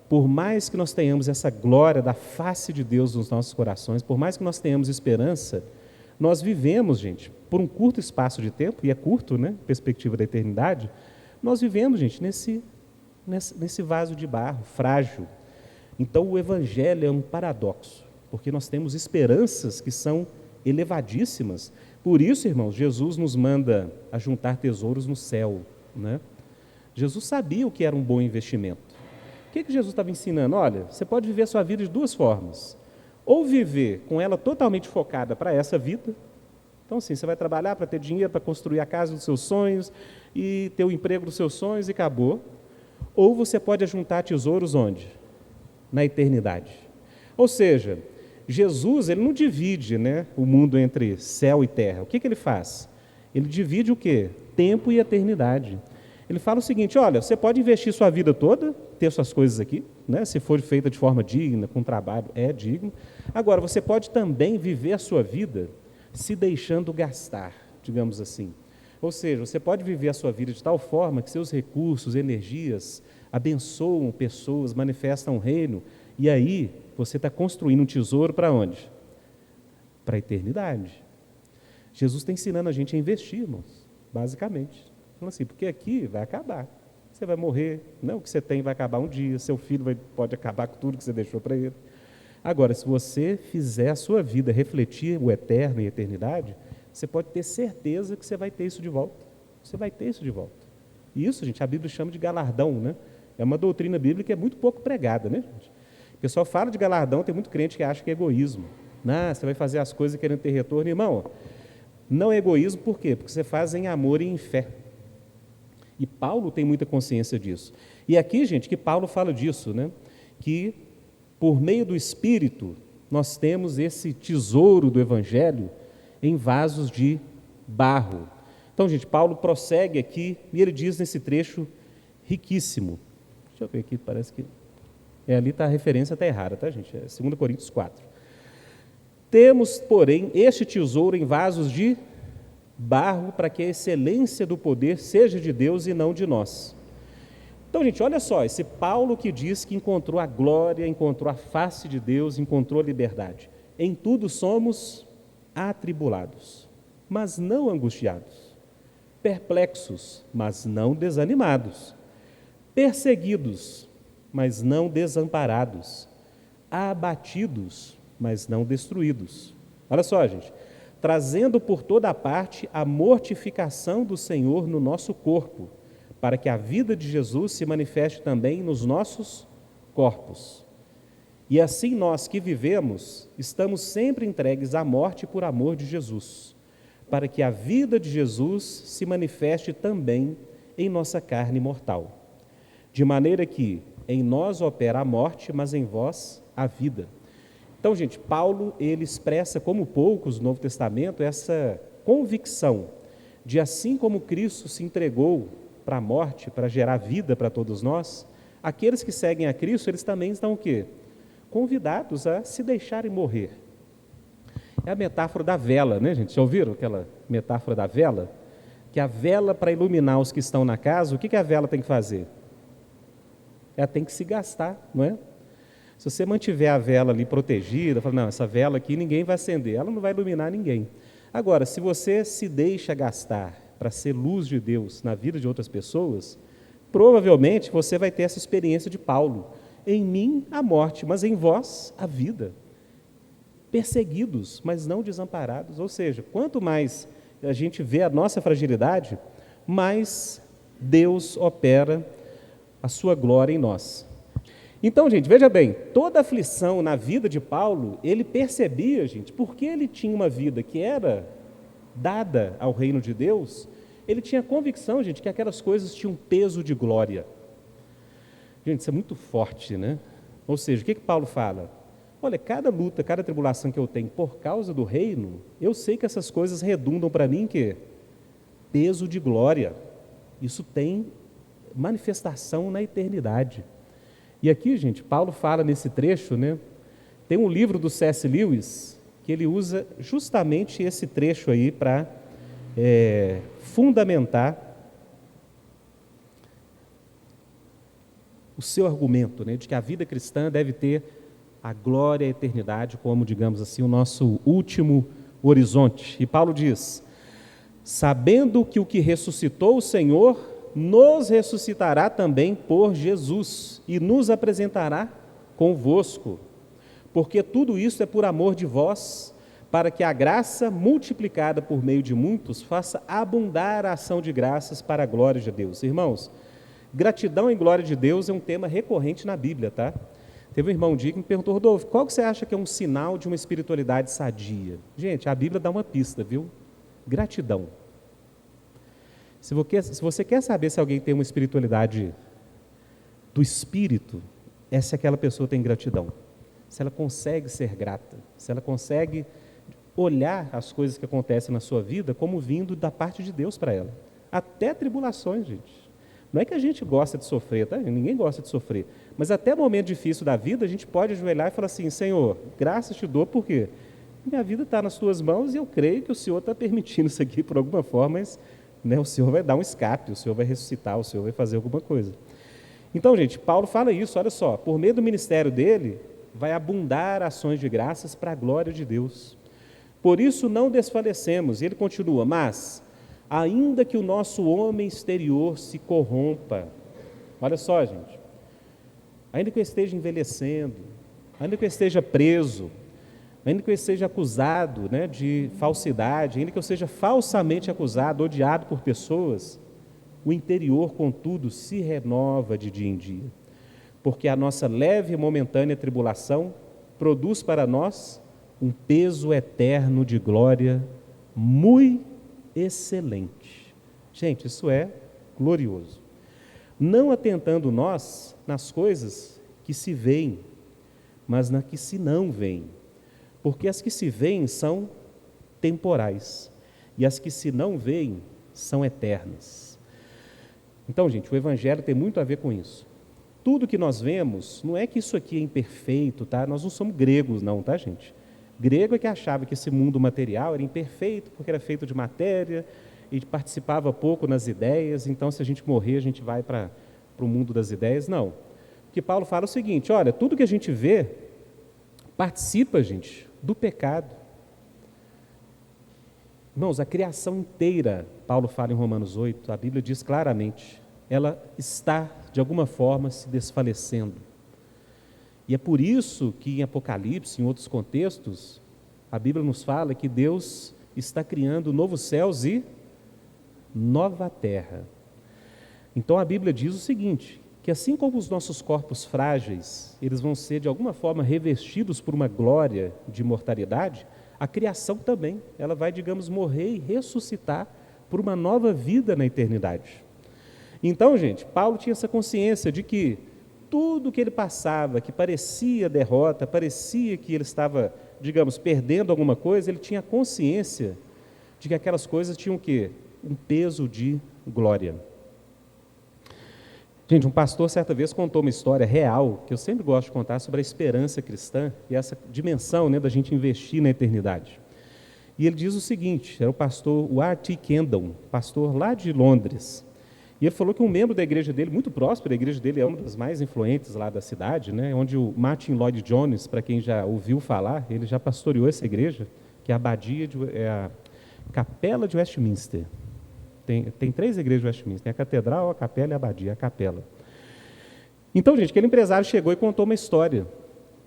por mais que nós tenhamos essa glória da face de Deus nos nossos corações, por mais que nós tenhamos esperança, nós vivemos, gente, por um curto espaço de tempo, e é curto, né, perspectiva da eternidade, nós vivemos, gente, nesse vaso de barro, frágil. Então, o Evangelho é um paradoxo, porque nós temos esperanças que são elevadíssimas. Por isso, irmãos, Jesus nos manda a juntar tesouros no céu, né? Jesus sabia o que era um bom investimento. O que Jesus estava ensinando? Olha, você pode viver a sua vida de 2 formas. Ou viver com ela totalmente focada para essa vida. Então, assim, você vai trabalhar para ter dinheiro, para construir a casa dos seus sonhos e ter o emprego dos seus sonhos e acabou. Ou você pode ajuntar tesouros onde? Na eternidade. Ou seja, Jesus, ele não divide, né, o mundo entre céu e terra. O que ele faz? Ele divide o quê? Tempo e eternidade. Ele fala o seguinte: olha, você pode investir sua vida toda, ter suas coisas aqui, né, se for feita de forma digna, com trabalho, é digno. Agora, você pode também viver a sua vida se deixando gastar. digamos assim. Ou seja, você pode viver a sua vida de tal forma que seus recursos, energias, abençoam pessoas, manifestam o reino, e aí você está construindo um tesouro para onde? Para a eternidade. Jesus está ensinando a gente a investir, irmãos, basicamente. Falando assim, porque aqui vai acabar. Você vai morrer, não, o que você tem vai acabar um dia, seu filho pode acabar com tudo que você deixou para ele. Agora, se você fizer a sua vida refletir o eterno e a eternidade, você pode ter certeza que você vai ter isso de volta. Você vai ter isso de volta. E isso, gente, a Bíblia chama de galardão, né? É uma doutrina bíblica que é muito pouco pregada, né, gente? O pessoal fala de galardão, tem muito crente que acha que é egoísmo. Não, você vai fazer as coisas querendo ter retorno. Irmão, não é egoísmo, por quê? Porque você faz em amor e em fé. E Paulo tem muita consciência disso. E aqui, gente, que Paulo fala disso, né? Que por meio do Espírito, nós temos esse tesouro do Evangelho em vasos de barro. Então, gente, Paulo prossegue aqui e ele diz nesse trecho riquíssimo. Deixa eu ver aqui, parece que... ali está a referência, está errada, tá, gente? É 2 Coríntios 4. Temos, porém, este tesouro em vasos de barro para que a excelência do poder seja de Deus e não de nós. Então, gente, olha só, esse Paulo que diz que encontrou a glória, encontrou a face de Deus, encontrou a liberdade. Em tudo somos atribulados, mas não angustiados, perplexos, mas não desanimados, perseguidos, mas não desamparados, abatidos, mas não destruídos. Olha só, gente, trazendo por toda parte a mortificação do Senhor no nosso corpo, para que a vida de Jesus se manifeste também nos nossos corpos. E assim nós que vivemos, estamos sempre entregues à morte por amor de Jesus, para que a vida de Jesus se manifeste também em nossa carne mortal. De maneira que em nós opera a morte, mas em vós a vida. Então, gente, Paulo, ele expressa como poucos no Novo Testamento essa convicção de assim como Cristo se entregou para a morte, para gerar vida para todos nós, aqueles que seguem a Cristo, eles também estão o quê? Convidados a se deixarem morrer. É a metáfora da vela, né, gente? Já ouviram aquela metáfora da vela? Que a vela, para iluminar os que estão na casa, o que a vela tem que fazer? Ela tem que se gastar, não é? Se você mantiver a vela ali protegida, fala, não, essa vela aqui ninguém vai acender, ela não vai iluminar ninguém. Agora, se você se deixa gastar para ser luz de Deus na vida de outras pessoas, provavelmente você vai ter essa experiência de Paulo. Em mim a morte, mas em vós a vida. Perseguidos, mas não desamparados. Ou seja, quanto mais a gente vê a nossa fragilidade, mais Deus opera a sua glória em nós. Então, gente, veja bem, toda aflição na vida de Paulo, ele percebia, gente, porque ele tinha uma vida que era dada ao reino de Deus, ele tinha convicção, gente, que aquelas coisas tinham peso de glória. Gente, isso é muito forte, né? Ou seja, o que Paulo fala? Olha, cada luta, cada tribulação que eu tenho por causa do reino, eu sei que essas coisas redundam para mim em quê? Peso de glória. Isso tem manifestação na eternidade. E aqui, gente, Paulo fala nesse trecho, né? Tem um livro do C.S. Lewis que ele usa justamente esse trecho aí para fundamentar o seu argumento, né? De que a vida cristã deve ter a glória e a eternidade como, digamos assim, o nosso último horizonte. E Paulo diz, sabendo que o que ressuscitou o Senhor nos ressuscitará também por Jesus e nos apresentará convosco, porque tudo isso é por amor de vós, para que a graça multiplicada por meio de muitos faça abundar a ação de graças para a glória de Deus. Irmãos, gratidão e glória de Deus é um tema recorrente na Bíblia, tá? Teve um irmão que me perguntou, Rodolfo, qual que você acha que é um sinal de uma espiritualidade sadia? Gente, a Bíblia dá uma pista, viu? Gratidão. Se você quer saber se alguém tem uma espiritualidade do Espírito, essa é aquela pessoa que tem gratidão. Se ela consegue ser grata, se ela consegue olhar as coisas que acontecem na sua vida como vindo da parte de Deus para ela. Até tribulações, gente. Não é que a gente gosta de sofrer, tá? Ninguém gosta de sofrer. Mas até momento difícil da vida, a gente pode ajoelhar e falar assim, Senhor, graças te dou, por quê? minha vida está nas tuas mãos e eu creio que o Senhor está permitindo isso aqui por alguma forma, mas né, o Senhor vai dar um escape, o Senhor vai ressuscitar, o Senhor vai fazer alguma coisa. Então, gente, Paulo fala isso, olha só, por meio do ministério dele, vai abundar ações de graças para a glória de Deus. Por isso não desfalecemos, e ele continua, mas, ainda que o nosso homem exterior se corrompa, olha só, gente, ainda que eu esteja envelhecendo, ainda que eu esteja preso, ainda que eu esteja acusado, né, de falsidade, ainda que eu seja falsamente acusado, odiado por pessoas, o interior, contudo, se renova de dia em dia, porque a nossa leve e momentânea tribulação produz para nós um peso eterno de glória muito excelente. Gente, isso é glorioso. Não atentando nós nas coisas que se veem, mas nas que se não veem, porque as que se veem são temporais, e as que se não veem são eternas. Então, gente, o Evangelho tem muito a ver com isso. Tudo que nós vemos, não é que isso aqui é imperfeito, tá? Nós não somos gregos não, tá, gente? Grego é que achava que esse mundo material era imperfeito, porque era feito de matéria, e participava pouco nas ideias, então se a gente morrer, a gente vai para o mundo das ideias. Não. Porque Paulo fala o seguinte, olha, tudo que a gente vê, participa, gente, do pecado. Irmãos, a criação inteira, Paulo fala em Romanos 8, a Bíblia diz claramente, ela está, de alguma forma, se desfalecendo. E é por isso que em Apocalipse, em outros contextos, a Bíblia nos fala que Deus está criando novos céus e nova terra. Então a Bíblia diz o seguinte, que assim como os nossos corpos frágeis, eles vão ser de alguma forma revestidos por uma glória de imortalidade, a criação também, ela vai, digamos, morrer e ressuscitar por uma nova vida na eternidade. Então, gente, Paulo tinha essa consciência de que tudo que ele passava, que parecia derrota, parecia que ele estava, digamos, perdendo alguma coisa, ele tinha consciência de que aquelas coisas tinham o quê? Um peso de glória. Gente, um pastor certa vez contou uma história real, que eu sempre gosto de contar, sobre a esperança cristã e essa dimensão, né, da gente investir na eternidade. E ele diz o seguinte, era o pastor R.T. Kendall, pastor lá de Londres, e ele falou que um membro da igreja dele, muito próspero, a igreja dele é uma das mais influentes lá da cidade, né, onde o Martin Lloyd Jones, para quem já ouviu falar, ele já pastoreou essa igreja, que é a abadia, é a Capela de Westminster. Tem 3 igrejas de Westminster, tem a catedral, a capela e a abadia, a capela. Então, gente, aquele empresário chegou e contou uma história,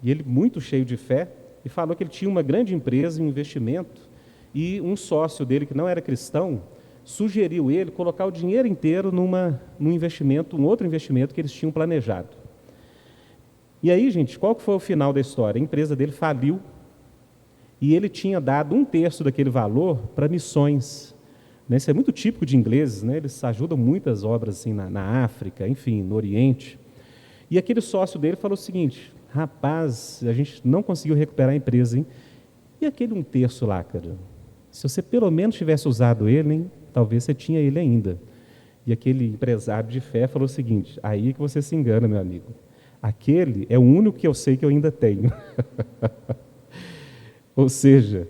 e ele muito cheio de fé, e falou que ele tinha uma grande empresa, um investimento, e um sócio dele, que não era cristão, sugeriu ele colocar o dinheiro inteiro num investimento, um outro investimento que eles tinham planejado. E aí, gente, qual que foi o final da história? A empresa dele faliu, e ele tinha dado 1/3 daquele valor para missões. Isso é muito típico de ingleses, né? Eles ajudam muitas obras assim, na África, enfim, no Oriente. E aquele sócio dele falou o seguinte, rapaz, a gente não conseguiu recuperar a empresa, hein? E aquele 1/3 lá, cara? Se você pelo menos tivesse usado ele, hein? Talvez você tinha ele ainda. E aquele empresário de fé falou o seguinte, aí que você se engana, meu amigo. Aquele é o único que eu sei que eu ainda tenho. Ou seja,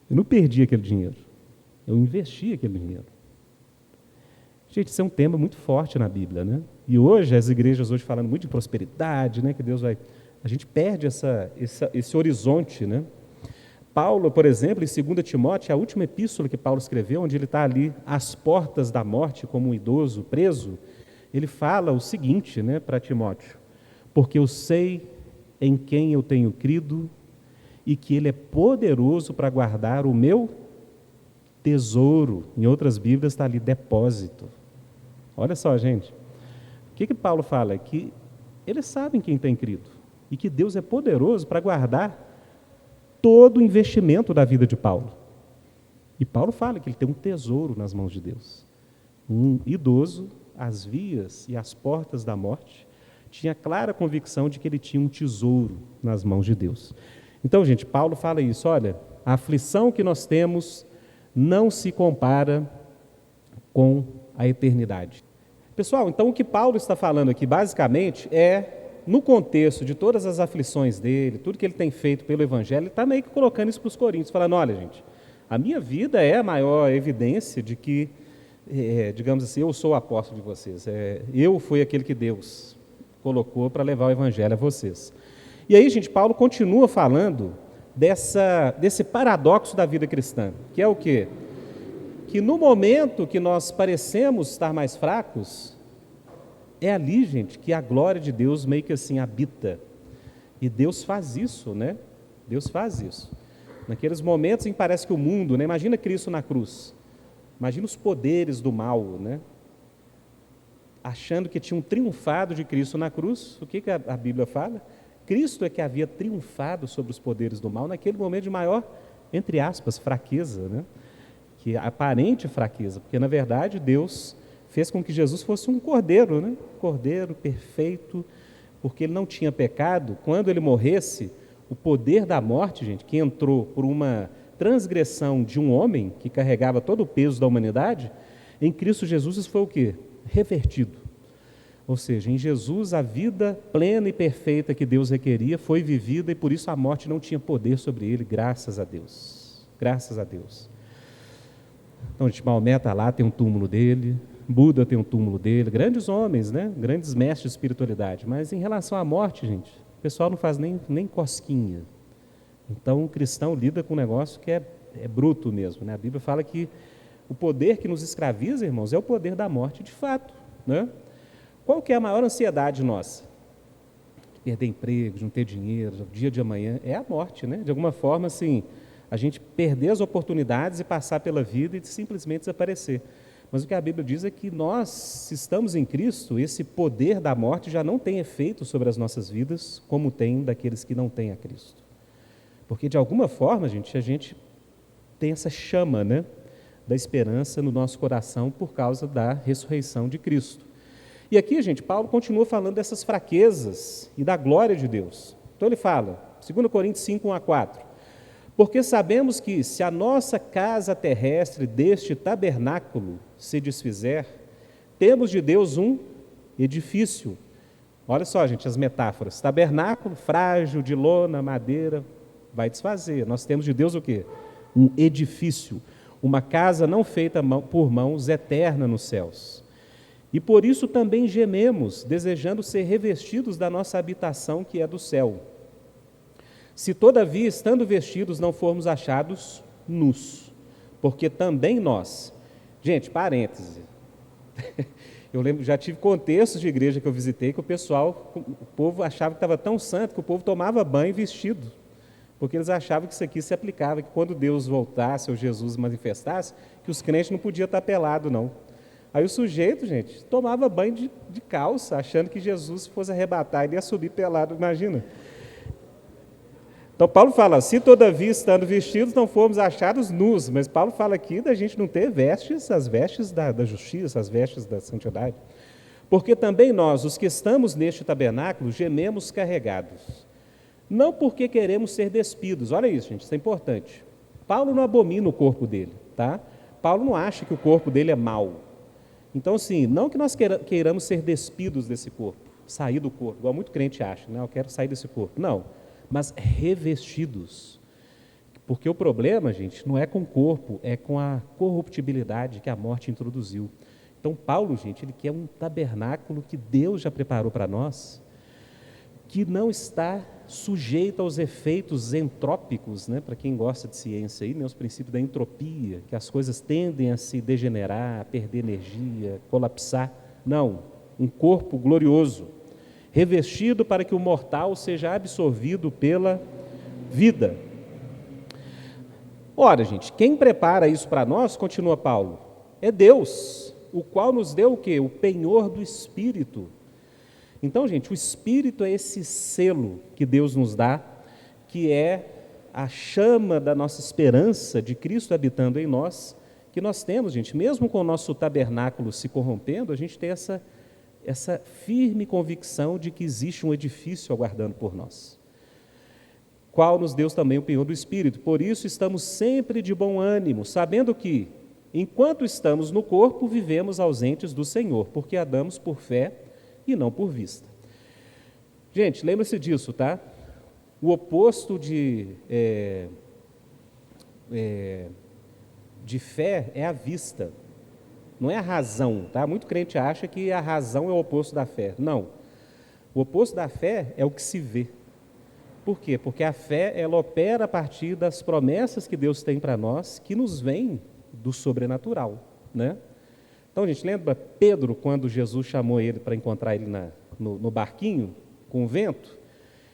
eu não perdi aquele dinheiro. Eu investi aquele dinheiro. Gente, isso é um tema muito forte na Bíblia, né? E hoje, as igrejas hoje falando muito de prosperidade, né? Que Deus vai... A gente perde esse horizonte, né? Paulo, por exemplo, em 2 Timóteo, a última epístola que Paulo escreveu, onde ele está ali às portas da morte, como um idoso preso, ele fala o seguinte, né, para Timóteo, porque eu sei em quem eu tenho crido e que ele é poderoso para guardar o meu tesouro. Em outras Bíblias está ali depósito. Olha só, gente. O que Paulo fala? Que eles sabem quem tem crido e que Deus é poderoso para guardar todo o investimento da vida de Paulo. E Paulo fala que ele tem um tesouro nas mãos de Deus. Um idoso, às vias e às portas da morte, tinha clara convicção de que ele tinha um tesouro nas mãos de Deus. Então, gente, Paulo fala isso, olha, a aflição que nós temos não se compara com a eternidade. Pessoal, então o que Paulo está falando aqui, basicamente, é no contexto de todas as aflições dele, tudo que ele tem feito pelo Evangelho, ele está meio que colocando isso para os coríntios, falando, olha, gente, a minha vida é a maior evidência de que, digamos assim, eu sou o apóstolo de vocês. Eu fui aquele que Deus colocou para levar o Evangelho a vocês. E aí, gente, Paulo continua falando desse paradoxo da vida cristã, que é o quê? Que no momento que nós parecemos estar mais fracos, é ali, gente, que a glória de Deus meio que assim habita. E Deus faz isso, né? Deus faz isso. Naqueles momentos em que parece que o mundo, né? Imagina Cristo na cruz. Imagina os poderes do mal, né? Achando que tinham triunfado de Cristo na cruz. O que a Bíblia fala? Cristo é que havia triunfado sobre os poderes do mal naquele momento de maior, entre aspas, fraqueza, né? Que aparente fraqueza, porque na verdade Deus fez com que Jesus fosse um cordeiro, né? Cordeiro perfeito, porque ele não tinha pecado. Quando ele morresse, o poder da morte, gente, que entrou por uma transgressão de um homem que carregava todo o peso da humanidade, em Cristo Jesus isso foi o quê? Revertido. Ou seja, em Jesus a vida plena e perfeita que Deus requeria foi vivida e por isso a morte não tinha poder sobre ele, graças a Deus. Graças a Deus. Então, gente, Maomé está lá, tem um túmulo dele, Buda tem um túmulo dele, grandes homens, né? Grandes mestres de espiritualidade. Mas em relação à morte, gente, o pessoal não faz nem cosquinha. Então, o cristão lida com um negócio que é bruto mesmo, né? A Bíblia fala que o poder que nos escraviza, irmãos, é o poder da morte de fato, né? Qual que é a maior ansiedade nossa? Perder emprego, de não ter dinheiro, o dia de amanhã, é a morte, né? De alguma forma, assim, a gente perder as oportunidades e passar pela vida e simplesmente desaparecer. Mas o que a Bíblia diz é que nós, se estamos em Cristo, esse poder da morte já não tem efeito sobre as nossas vidas, como tem daqueles que não têm a Cristo. Porque, de alguma forma, gente, a gente tem essa chama, né, da esperança no nosso coração por causa da ressurreição de Cristo. E aqui, gente, Paulo continua falando dessas fraquezas e da glória de Deus. Então ele fala, 2 Coríntios 5, 1-4, porque sabemos que se a nossa casa terrestre deste tabernáculo se desfizer, temos de Deus um edifício. Olha só, gente, as metáforas. Tabernáculo, frágil, de lona, madeira, vai desfazer. Nós temos de Deus o quê? Um edifício, uma casa não feita por mãos, eterna nos céus. E por isso também gememos, desejando ser revestidos da nossa habitação que é do céu. Se todavia, estando vestidos, não formos achados nus, porque também nós... Gente, parêntese. Eu lembro, já tive contextos de igreja que eu visitei que o povo achava que estava tão santo que o povo tomava banho vestido, porque eles achavam que isso aqui se aplicava, que quando Deus voltasse ou Jesus manifestasse, que os crentes não podiam estar pelados, não. Aí o sujeito, gente, tomava banho de calça, achando que Jesus fosse arrebatar, ele ia subir pelado, imagina. Então Paulo fala, se todavia estando vestidos não formos achados nus, mas Paulo fala aqui da gente não ter vestes, as vestes da justiça, as vestes da santidade. Porque também nós, os que estamos neste tabernáculo, gememos carregados. Não porque queremos ser despidos, olha isso, gente, isso é importante. Paulo não abomina o corpo dele, tá? Paulo não acha que o corpo dele é mau. Então, assim, não que nós queiramos ser despidos desse corpo, sair do corpo, igual muito crente acha, né? Eu quero sair desse corpo. Não, mas revestidos. Porque o problema, gente, não é com o corpo, é com a corruptibilidade que a morte introduziu. Então, Paulo, gente, ele quer um tabernáculo que Deus já preparou para nós, que não está sujeito aos efeitos entrópicos, né? Para quem gosta de ciência, aí, né? Os princípios da entropia, que as coisas tendem a se degenerar, a perder energia, colapsar. Não, um corpo glorioso, revestido para que o mortal seja absorvido pela vida. Ora, gente, quem prepara isso para nós, continua Paulo, é Deus, o qual nos deu o quê? O penhor do Espírito. Então, gente, o Espírito é esse selo que Deus nos dá, que é a chama da nossa esperança de Cristo habitando em nós, que nós temos, gente, mesmo com o nosso tabernáculo se corrompendo, a gente tem essa firme convicção de que existe um edifício aguardando por nós, qual nos deu também o penhor do Espírito. Por isso estamos sempre de bom ânimo, sabendo que, enquanto estamos no corpo, vivemos ausentes do Senhor, porque andamos por fé e não por vista. Gente, lembre-se disso, tá? O oposto de fé é a vista, não é a razão, tá? Muito crente acha que a razão é o oposto da fé. Não. O oposto da fé é o que se vê. Por quê? Porque a fé, ela opera a partir das promessas que Deus tem para nós, que nos vêm do sobrenatural, né? Então, gente, lembra Pedro, quando Jesus chamou ele para encontrar ele no barquinho, com o vento?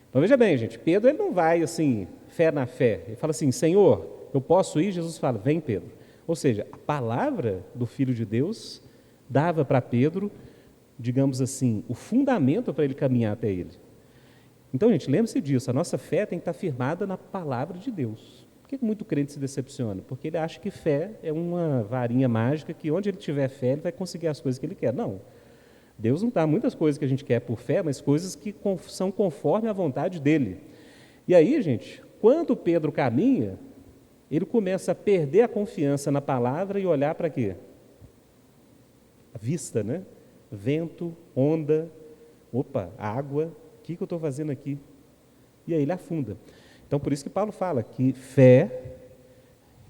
Então, veja bem, gente, Pedro ele não vai assim, fé na fé. Ele fala assim, Senhor, eu posso ir? Jesus fala, vem, Pedro. Ou seja, a palavra do Filho de Deus dava para Pedro, digamos assim, o fundamento para ele caminhar até ele. Então, gente, lembre-se disso, a nossa fé tem que estar firmada na palavra de Deus. Por que muito crente se decepciona? Porque ele acha que fé é uma varinha mágica, que onde ele tiver fé, ele vai conseguir as coisas que ele quer. Não. Deus não dá muitas coisas que a gente quer por fé, mas coisas que são conforme a vontade dele. E aí, gente, quando Pedro caminha, ele começa a perder a confiança na palavra e olhar para quê? A vista, né? Vento, onda, água, o que eu estou fazendo aqui? E aí ele afunda. Então, por isso que Paulo fala que fé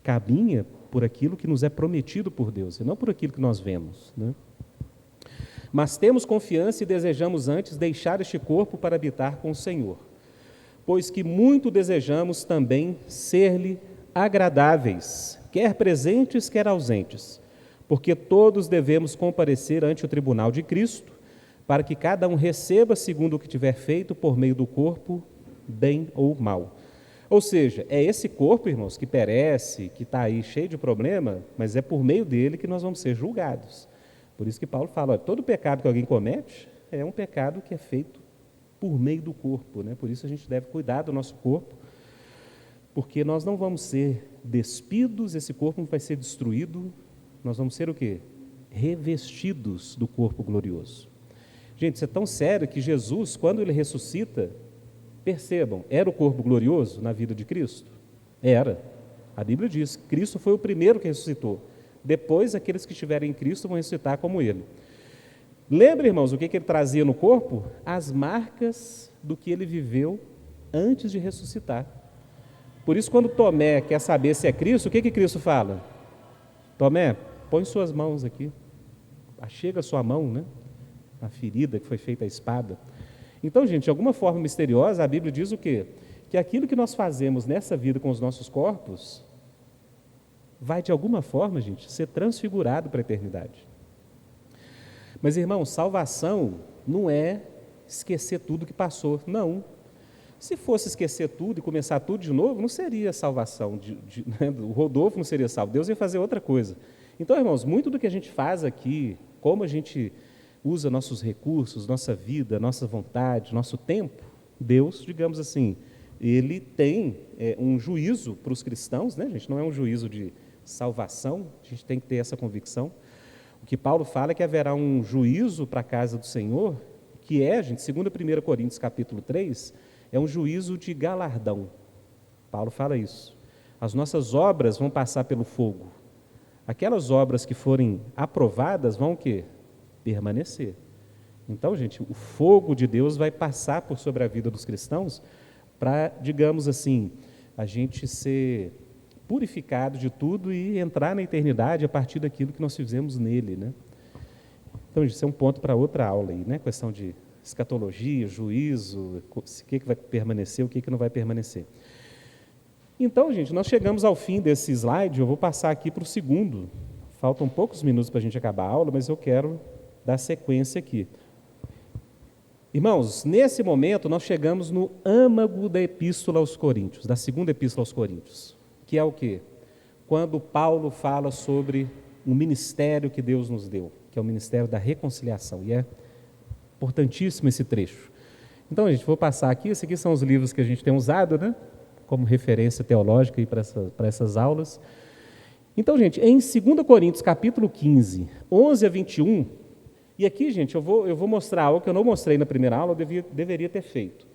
caminha por aquilo que nos é prometido por Deus, e não por aquilo que nós vemos, né? Mas temos confiança e desejamos antes deixar este corpo para habitar com o Senhor, pois que muito desejamos também ser-lhe agradáveis, quer presentes, quer ausentes, porque todos devemos comparecer ante o tribunal de Cristo, para que cada um receba segundo o que tiver feito por meio do corpo, bem ou mal. Ou seja, é esse corpo, irmãos, que perece, que está aí cheio de problema, mas é por meio dele que nós vamos ser julgados. Por isso que Paulo fala, olha, todo pecado que alguém comete é um pecado que é feito por meio do corpo, né? Por isso a gente deve cuidar do nosso corpo, porque nós não vamos ser despidos, esse corpo não vai ser destruído, nós vamos ser o quê? Revestidos do corpo glorioso. Gente, isso é tão sério que Jesus, quando ele ressuscita, percebam, era o corpo glorioso na vida de Cristo? Era. A Bíblia diz, Cristo foi o primeiro que ressuscitou. Depois, aqueles que estiverem em Cristo vão ressuscitar como ele. Lembra, irmãos, o que ele trazia no corpo? As marcas do que ele viveu antes de ressuscitar. Por isso, quando Tomé quer saber se é Cristo, o que Cristo fala? Tomé, põe suas mãos aqui. Achega a sua mão, né? A ferida que foi feita a espada. Então, gente, de alguma forma misteriosa, a Bíblia diz o quê? Que aquilo que nós fazemos nessa vida com os nossos corpos vai, de alguma forma, gente, ser transfigurado para a eternidade. Mas, irmão, salvação não é esquecer tudo que passou. Não. Se fosse esquecer tudo e começar tudo de novo, não seria salvação. Né? O Rodolfo não seria salvo. Deus ia fazer outra coisa. Então, irmãos, muito do que a gente faz aqui, como a gente usa nossos recursos, nossa vida, nossa vontade, nosso tempo, Deus, digamos assim, ele tem um juízo para os cristãos, né, gente? Não é um juízo de salvação, a gente tem que ter essa convicção. O que Paulo fala é que haverá um juízo para a casa do Senhor, que é, gente, segundo 1 Coríntios capítulo 3, é um juízo de galardão. Paulo fala isso. As nossas obras vão passar pelo fogo. Aquelas obras que forem aprovadas vão o quê? Permanecer. Então, gente, o fogo de Deus vai passar por sobre a vida dos cristãos para, digamos assim, a gente ser purificado de tudo e entrar na eternidade a partir daquilo que nós fizemos nele, né? Então, isso é um ponto para outra aula aí, né? Questão de escatologia, juízo, o que vai permanecer, o que não vai permanecer. Então, gente, nós chegamos ao fim desse slide, eu vou passar aqui para o segundo. Faltam poucos minutos para a gente acabar a aula, mas eu quero dar sequência aqui. Irmãos, nesse momento nós chegamos no âmago da Epístola aos Coríntios, da segunda Epístola aos Coríntios, que é o quê? Quando Paulo fala sobre o ministério que Deus nos deu, que é o ministério da reconciliação, e é importantíssimo esse trecho. Então, gente, vou passar aqui, esses aqui são os livros que a gente tem usado, né, como referência teológica para essas aulas. Então, gente, em 2 Coríntios, capítulo 15, 11 a 21, e aqui, gente, eu vou mostrar algo que eu não mostrei na primeira aula, eu deveria ter feito.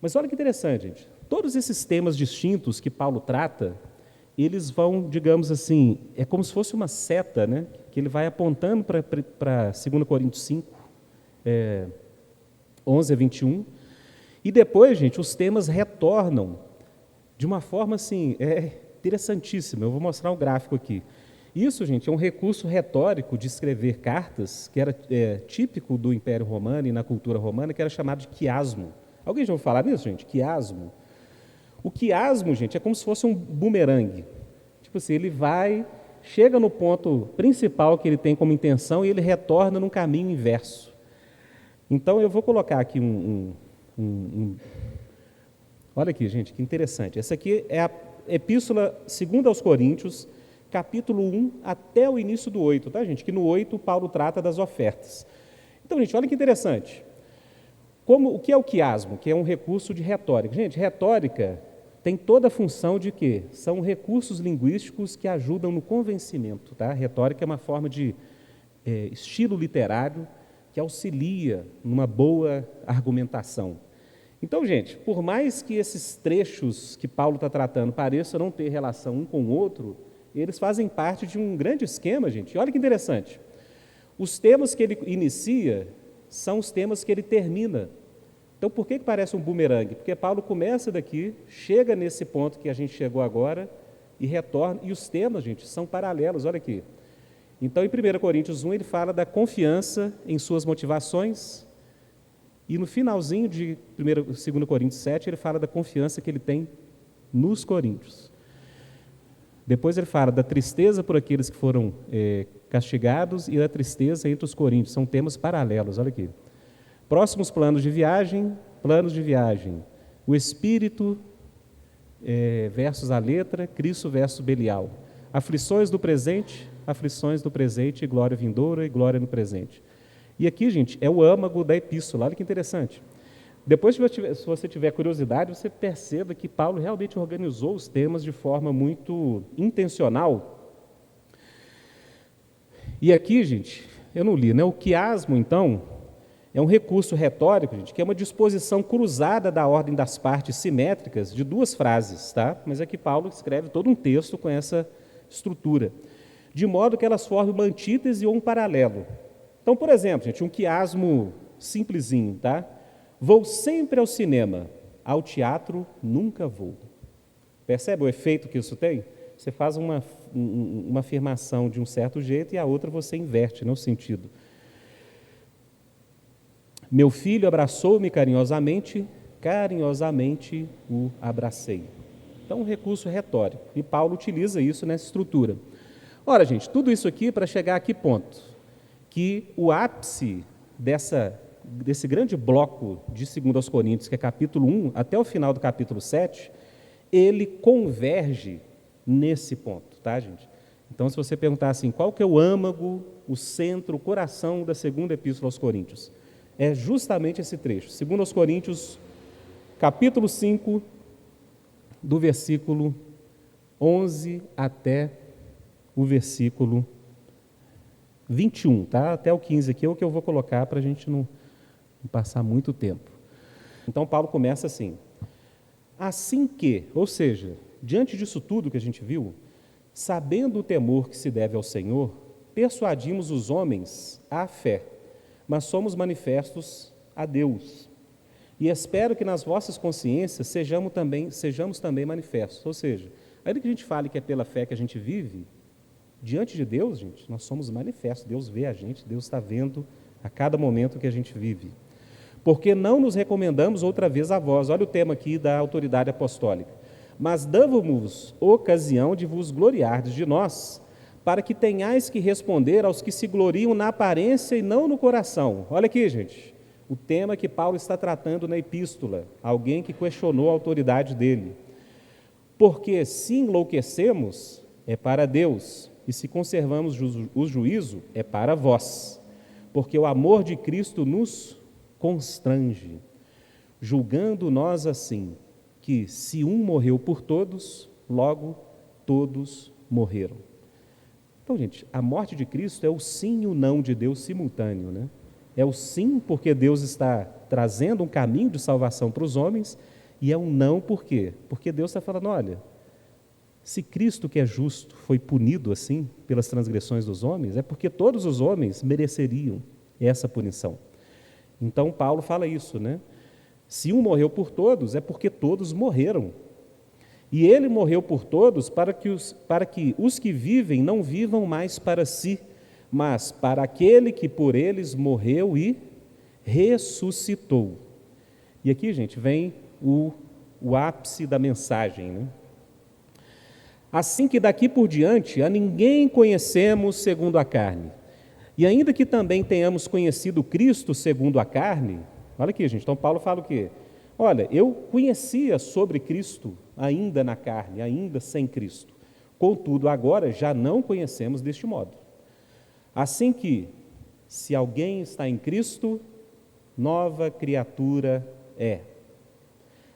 Mas olha que interessante, gente. Todos esses temas distintos que Paulo trata, eles vão, digamos assim, é como se fosse uma seta, né, que ele vai apontando para 2 Coríntios 5, 11 a 21. E depois, gente, os temas retornam de uma forma assim, interessantíssima. Eu vou mostrar um gráfico aqui. Isso, gente, é um recurso retórico de escrever cartas, que era típico do Império Romano e na cultura romana, que era chamado de quiasmo. Alguém já ouviu falar nisso, gente? Quiasmo. O quiasmo, gente, é como se fosse um bumerangue. Tipo assim, ele vai, chega no ponto principal que ele tem como intenção e ele retorna num caminho inverso. Então, eu vou colocar aqui Olha aqui, gente, que interessante. Essa aqui é a Epístola 2 aos Coríntios, capítulo 1 até o início do 8, tá, gente? Que no 8 Paulo trata das ofertas. Então, gente, olha que interessante. O que é o quiasmo? Que é um recurso de retórica. Gente, retórica tem toda a função de quê? São recursos linguísticos que ajudam no convencimento, tá? Retórica é uma forma de estilo literário que auxilia numa boa argumentação. Então, gente, por mais que esses trechos que Paulo está tratando pareçam não ter relação um com o outro, eles fazem parte de um grande esquema, gente. E olha que interessante. Os temas que ele inicia são os temas que ele termina. Então, por que parece um bumerangue? Porque Paulo começa daqui, chega nesse ponto que a gente chegou agora e retorna. E os temas, gente, são paralelos. Olha aqui. Então, em 1 Coríntios 1, ele fala da confiança em suas motivações. E no finalzinho de 2 Coríntios 7, ele fala da confiança que ele tem nos coríntios. Depois ele fala da tristeza por aqueles que foram castigados e da tristeza entre os coríntios. São temas paralelos, olha aqui. Próximos planos de viagem. O Espírito versus a letra, Cristo versus Belial. Aflições do presente e glória vindoura e glória no presente. E aqui, gente, é o âmago da epístola, olha que interessante. Depois, se você tiver curiosidade, você perceba que Paulo realmente organizou os temas de forma muito intencional. E aqui, gente, eu não li, né? O quiasmo, então, é um recurso retórico, gente, que é uma disposição cruzada da ordem das partes simétricas de duas frases, tá? Mas aqui Paulo escreve todo um texto com essa estrutura, de modo que elas formem uma antítese ou um paralelo. Então, por exemplo, gente, um quiasmo simplesinho, tá? Vou sempre ao cinema, ao teatro nunca vou. Percebe o efeito que isso tem? Você faz uma afirmação de um certo jeito e a outra você inverte, no sentido. Meu filho abraçou-me carinhosamente o abracei. Então, um recurso retórico. E Paulo utiliza isso nessa estrutura. Ora, gente, tudo isso aqui para chegar a que ponto? Que o ápice desse grande bloco de 2 Coríntios, que é capítulo 1, até o final do capítulo 7, ele converge nesse ponto, tá, gente? Então, se você perguntar assim, qual que é o âmago, o centro, o coração da segunda epístola aos Coríntios? É justamente esse trecho, 2 Coríntios, capítulo 5, do versículo 11 até o versículo 21, tá? Até o 15 aqui é o que eu vou colocar para a gente não passar muito tempo. Então, Paulo começa assim: assim que, ou seja, diante disso tudo que a gente viu, sabendo o temor que se deve ao Senhor, persuadimos os homens à fé, mas somos manifestos a Deus. E espero que nas vossas consciências sejamos também manifestos. Ou seja, ainda que a gente fale que é pela fé que a gente vive, diante de Deus, gente, nós somos manifestos. Deus vê a gente, Deus está vendo a cada momento que a gente vive. Porque não nos recomendamos outra vez a vós. Olha o tema aqui da autoridade apostólica. Mas damos-vos ocasião de vos gloriardes de nós, para que tenhais que responder aos que se gloriam na aparência e não no coração. Olha aqui, gente, o tema que Paulo está tratando na epístola, alguém que questionou a autoridade dele. Porque se enlouquecemos, é para Deus, e se conservamos o juízo, é para vós. Porque o amor de Cristo nos constrange, julgando nós assim, que se um morreu por todos, logo todos morreram. Então, gente, a morte de Cristo é o sim e o não de Deus simultâneo, né? É o sim porque Deus está trazendo um caminho de salvação para os homens, e é um não por quê? Porque Deus está falando, olha, se Cristo, que é justo, foi punido assim pelas transgressões dos homens, é porque todos os homens mereceriam essa punição. Então Paulo fala isso, né? Se um morreu por todos, é porque todos morreram. E ele morreu por todos para que os que vivem não vivam mais para si, mas para aquele que por eles morreu e ressuscitou. E aqui, gente, vem o ápice da mensagem, né? Assim que daqui por diante a ninguém conhecemos segundo a carne. E ainda que também tenhamos conhecido Cristo segundo a carne, olha aqui, gente, então Paulo fala o quê? Olha, eu conhecia sobre Cristo ainda na carne, ainda sem Cristo. Contudo, agora já não conhecemos deste modo. Assim que, se alguém está em Cristo, nova criatura é.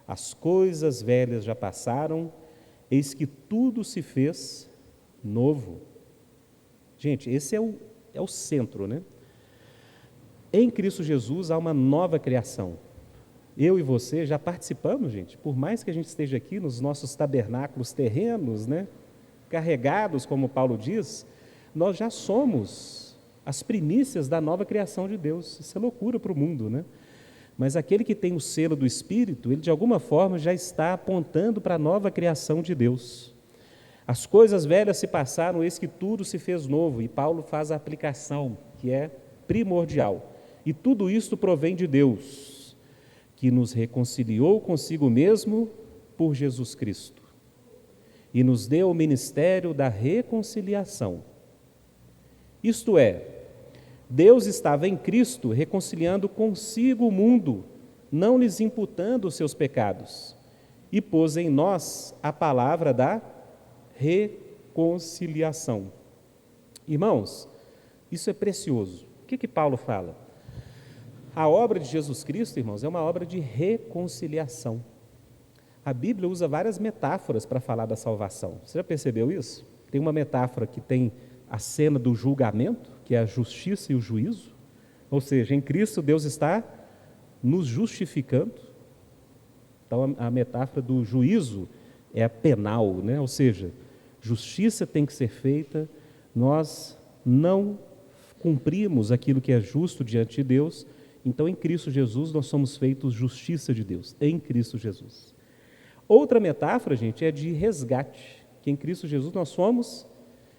As coisas velhas já passaram, eis que tudo se fez novo. Gente, esse é o centro, né? Em Cristo Jesus há uma nova criação. Eu e você já participamos, gente, por mais que a gente esteja aqui nos nossos tabernáculos terrenos, né? Carregados, como Paulo diz, nós já somos as primícias da nova criação de Deus. Isso é loucura para o mundo, né? Mas aquele que tem o selo do Espírito, ele de alguma forma já está apontando para a nova criação de Deus. As coisas velhas se passaram, eis que tudo se fez novo. E Paulo faz a aplicação, que é primordial. E tudo isto provém de Deus, que nos reconciliou consigo mesmo por Jesus Cristo. E nos deu o ministério da reconciliação. Isto é, Deus estava em Cristo reconciliando consigo o mundo, não lhes imputando os seus pecados, e pôs em nós a palavra da reconciliação. Irmãos, isso é precioso. O que Paulo fala? A obra de Jesus Cristo, irmãos, é uma obra de reconciliação. A Bíblia usa várias metáforas para falar da salvação. Você já percebeu isso? Tem uma metáfora que tem a cena do julgamento, que é a justiça e o juízo. Ou seja, em Cristo Deus está nos justificando. Então a metáfora do juízo é a penal, né? Ou seja, justiça tem que ser feita, nós não cumprimos aquilo que é justo diante de Deus, então em Cristo Jesus nós somos feitos justiça de Deus, em Cristo Jesus. Outra metáfora, gente, é de resgate, que em Cristo Jesus nós somos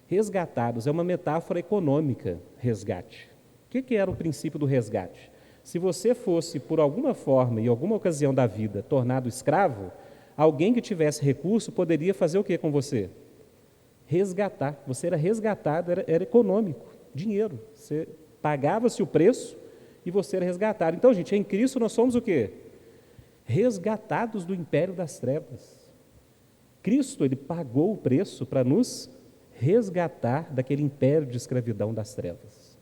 resgatados, é uma metáfora econômica, resgate. O que era o princípio do resgate? Se você fosse, por alguma forma, em alguma ocasião da vida, tornado escravo, alguém que tivesse recurso poderia fazer o que com você? Resgatar. Você era resgatado, era econômico, dinheiro. Você pagava-se o preço e você era resgatado. Então, gente, em Cristo nós somos o quê? Resgatados do império das trevas. Cristo, ele pagou o preço para nos resgatar daquele império de escravidão das trevas.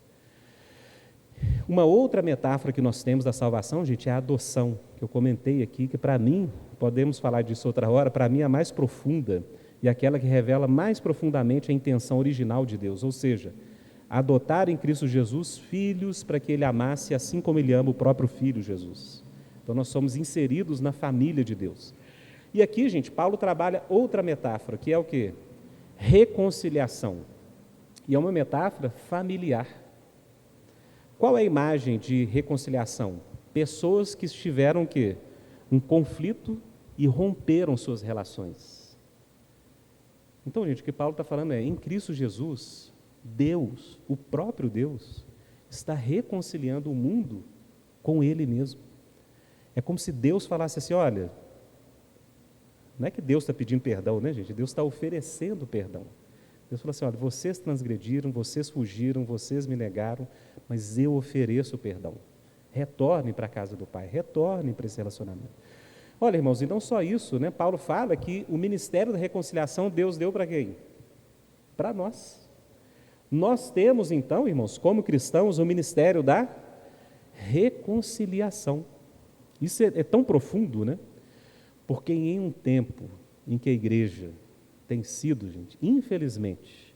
Uma outra metáfora que nós temos da salvação, gente, é a adoção, que eu comentei aqui, que para mim, podemos falar disso outra hora, para mim é a mais profunda e aquela que revela mais profundamente a intenção original de Deus, ou seja, adotar em Cristo Jesus filhos para que Ele amasse assim como Ele ama o próprio Filho Jesus. Então nós somos inseridos na família de Deus. E aqui, gente, Paulo trabalha outra metáfora, que é o quê? Reconciliação. E é uma metáfora familiar. Qual é a imagem de reconciliação? Pessoas que tiveram o quê? Um conflito e romperam suas relações. Então, gente, o que Paulo está falando é, em Cristo Jesus, Deus, o próprio Deus, está reconciliando o mundo com Ele mesmo. É como se Deus falasse assim, olha, não é que Deus está pedindo perdão, né, gente? Deus está oferecendo perdão. Deus falou assim, olha, vocês transgrediram, vocês fugiram, vocês me negaram, mas eu ofereço perdão. Retornem para a casa do Pai, retornem para esse relacionamento. Olha, irmãos, e não só isso, né? Paulo fala que o ministério da reconciliação Deus deu para quem? Para nós. Nós temos, então, irmãos, como cristãos, o ministério da reconciliação. Isso é tão profundo, né? Porque em um tempo em que a igreja tem sido, gente, infelizmente,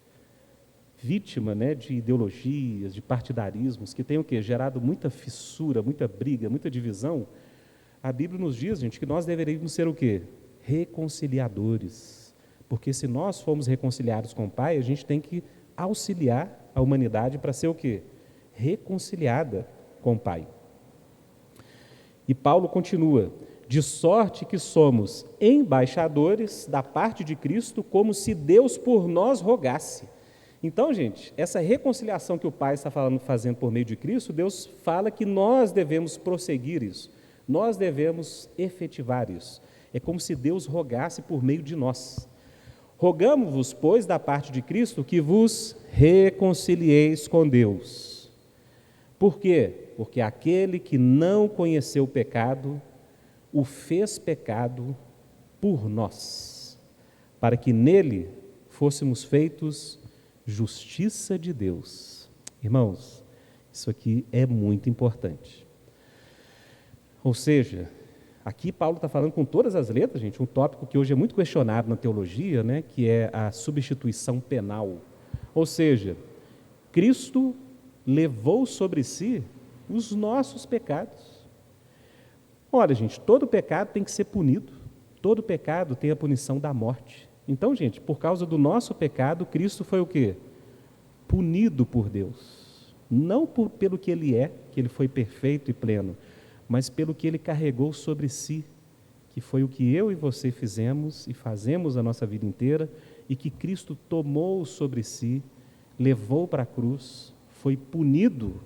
vítima, né, de ideologias, de partidarismos, que tem o quê? Gerado muita fissura, muita briga, muita divisão, a Bíblia nos diz, gente, que nós deveríamos ser o quê? Reconciliadores. Porque se nós formos reconciliados com o Pai, a gente tem que auxiliar a humanidade para ser o quê? Reconciliada com o Pai. E Paulo continua: de sorte que somos embaixadores da parte de Cristo, como se Deus por nós rogasse. Então, gente, essa reconciliação que o Pai está fazendo por meio de Cristo, Deus fala que nós devemos prosseguir isso, nós devemos efetivar isso. É como se Deus rogasse por meio de nós. Rogamo-vos, pois, da parte de Cristo, que vos reconcilieis com Deus. Por quê? Porque aquele que não conheceu o pecado, o fez pecado por nós, para que nele fôssemos feitos justiça de Deus. Irmãos, isso aqui é muito importante. Ou seja, aqui Paulo está falando com todas as letras, gente, um tópico que hoje é muito questionado na teologia, né, que é a substituição penal. Ou seja, Cristo levou sobre si os nossos pecados. Olha, gente, todo pecado tem que ser punido, todo pecado tem a punição da morte. Então, gente, por causa do nosso pecado, Cristo foi o quê? Punido por Deus. Não pelo que Ele é, que Ele foi perfeito e pleno, mas pelo que Ele carregou sobre si, que foi o que eu e você fizemos e fazemos a nossa vida inteira, e que Cristo tomou sobre si, levou para a cruz, foi punido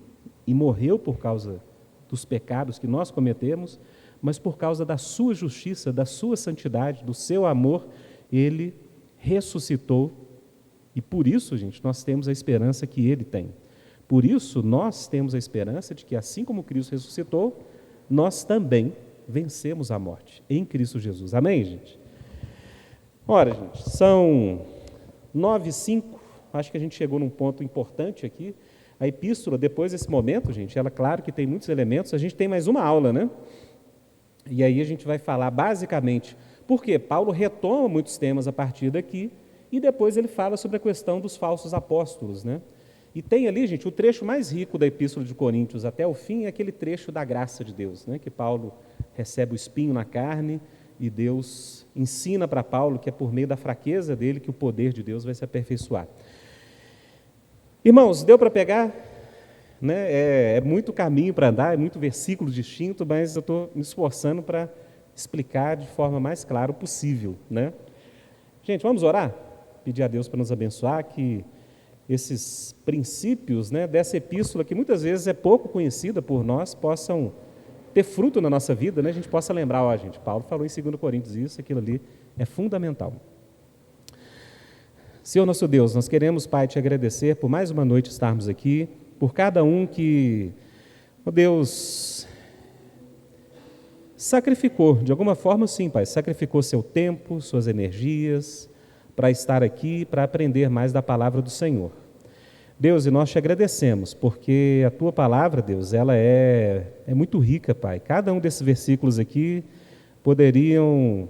e morreu por causa dos pecados que nós cometemos, mas por causa da sua justiça, da sua santidade, do seu amor, Ele ressuscitou, e por isso, gente, nós temos a esperança que Ele tem. Por isso, nós temos a esperança de que, assim como Cristo ressuscitou, nós também vencemos a morte em Cristo Jesus. Amém, gente? Ora, gente, são 9h05, acho que a gente chegou num ponto importante aqui. A epístola, depois desse momento, gente, ela, claro que tem muitos elementos, a gente tem mais uma aula, né? E aí a gente vai falar basicamente, porque Paulo retoma muitos temas a partir daqui, e depois ele fala sobre a questão dos falsos apóstolos, né? E tem ali, gente, o trecho mais rico da epístola de Coríntios até o fim é aquele trecho da graça de Deus, né? Que Paulo recebe o espinho na carne e Deus ensina para Paulo que é por meio da fraqueza dele que o poder de Deus vai se aperfeiçoar. Irmãos, deu para pegar? Né? É muito caminho para andar, é muito versículo distinto, mas eu estou me esforçando para explicar de forma mais clara possível, né? Gente, vamos orar? Pedir a Deus para nos abençoar, que esses princípios, né, dessa epístola, que muitas vezes é pouco conhecida por nós, possam ter fruto na nossa vida, né? A gente possa lembrar, ó, gente, Paulo falou em 2 Coríntios isso, aquilo ali é fundamental. Senhor nosso Deus, nós queremos, Pai, te agradecer por mais uma noite estarmos aqui, por cada um que, ó Deus, sacrificou, de alguma forma sim, Pai, sacrificou seu tempo, suas energias, para estar aqui, para aprender mais da palavra do Senhor. Deus, e nós te agradecemos, porque a Tua palavra, Deus, ela é muito rica, Pai. Cada um desses versículos aqui poderiam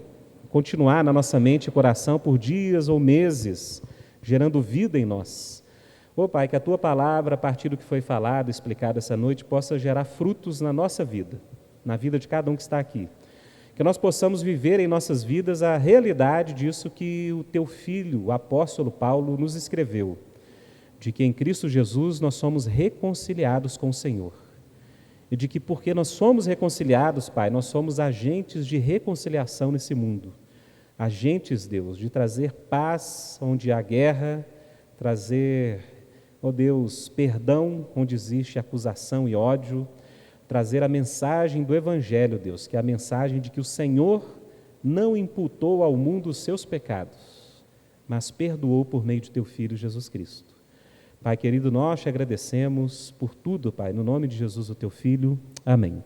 continuar na nossa mente e coração por dias ou meses, gerando vida em nós. Ô Pai, que a Tua palavra, a partir do que foi falado, explicado essa noite, possa gerar frutos na nossa vida, na vida de cada um que está aqui. Que nós possamos viver em nossas vidas a realidade disso que o Teu Filho, o apóstolo Paulo, nos escreveu, de que em Cristo Jesus nós somos reconciliados com o Senhor. E de que porque nós somos reconciliados, Pai, nós somos agentes de reconciliação nesse mundo. Agentes, Deus, de trazer paz onde há guerra, trazer, ó Deus, perdão onde existe acusação e ódio, trazer a mensagem do Evangelho, Deus, que é a mensagem de que o Senhor não imputou ao mundo os seus pecados, mas perdoou por meio de Teu Filho Jesus Cristo. Pai querido, nós te agradecemos por tudo, Pai, no nome de Jesus, o Teu Filho. Amém.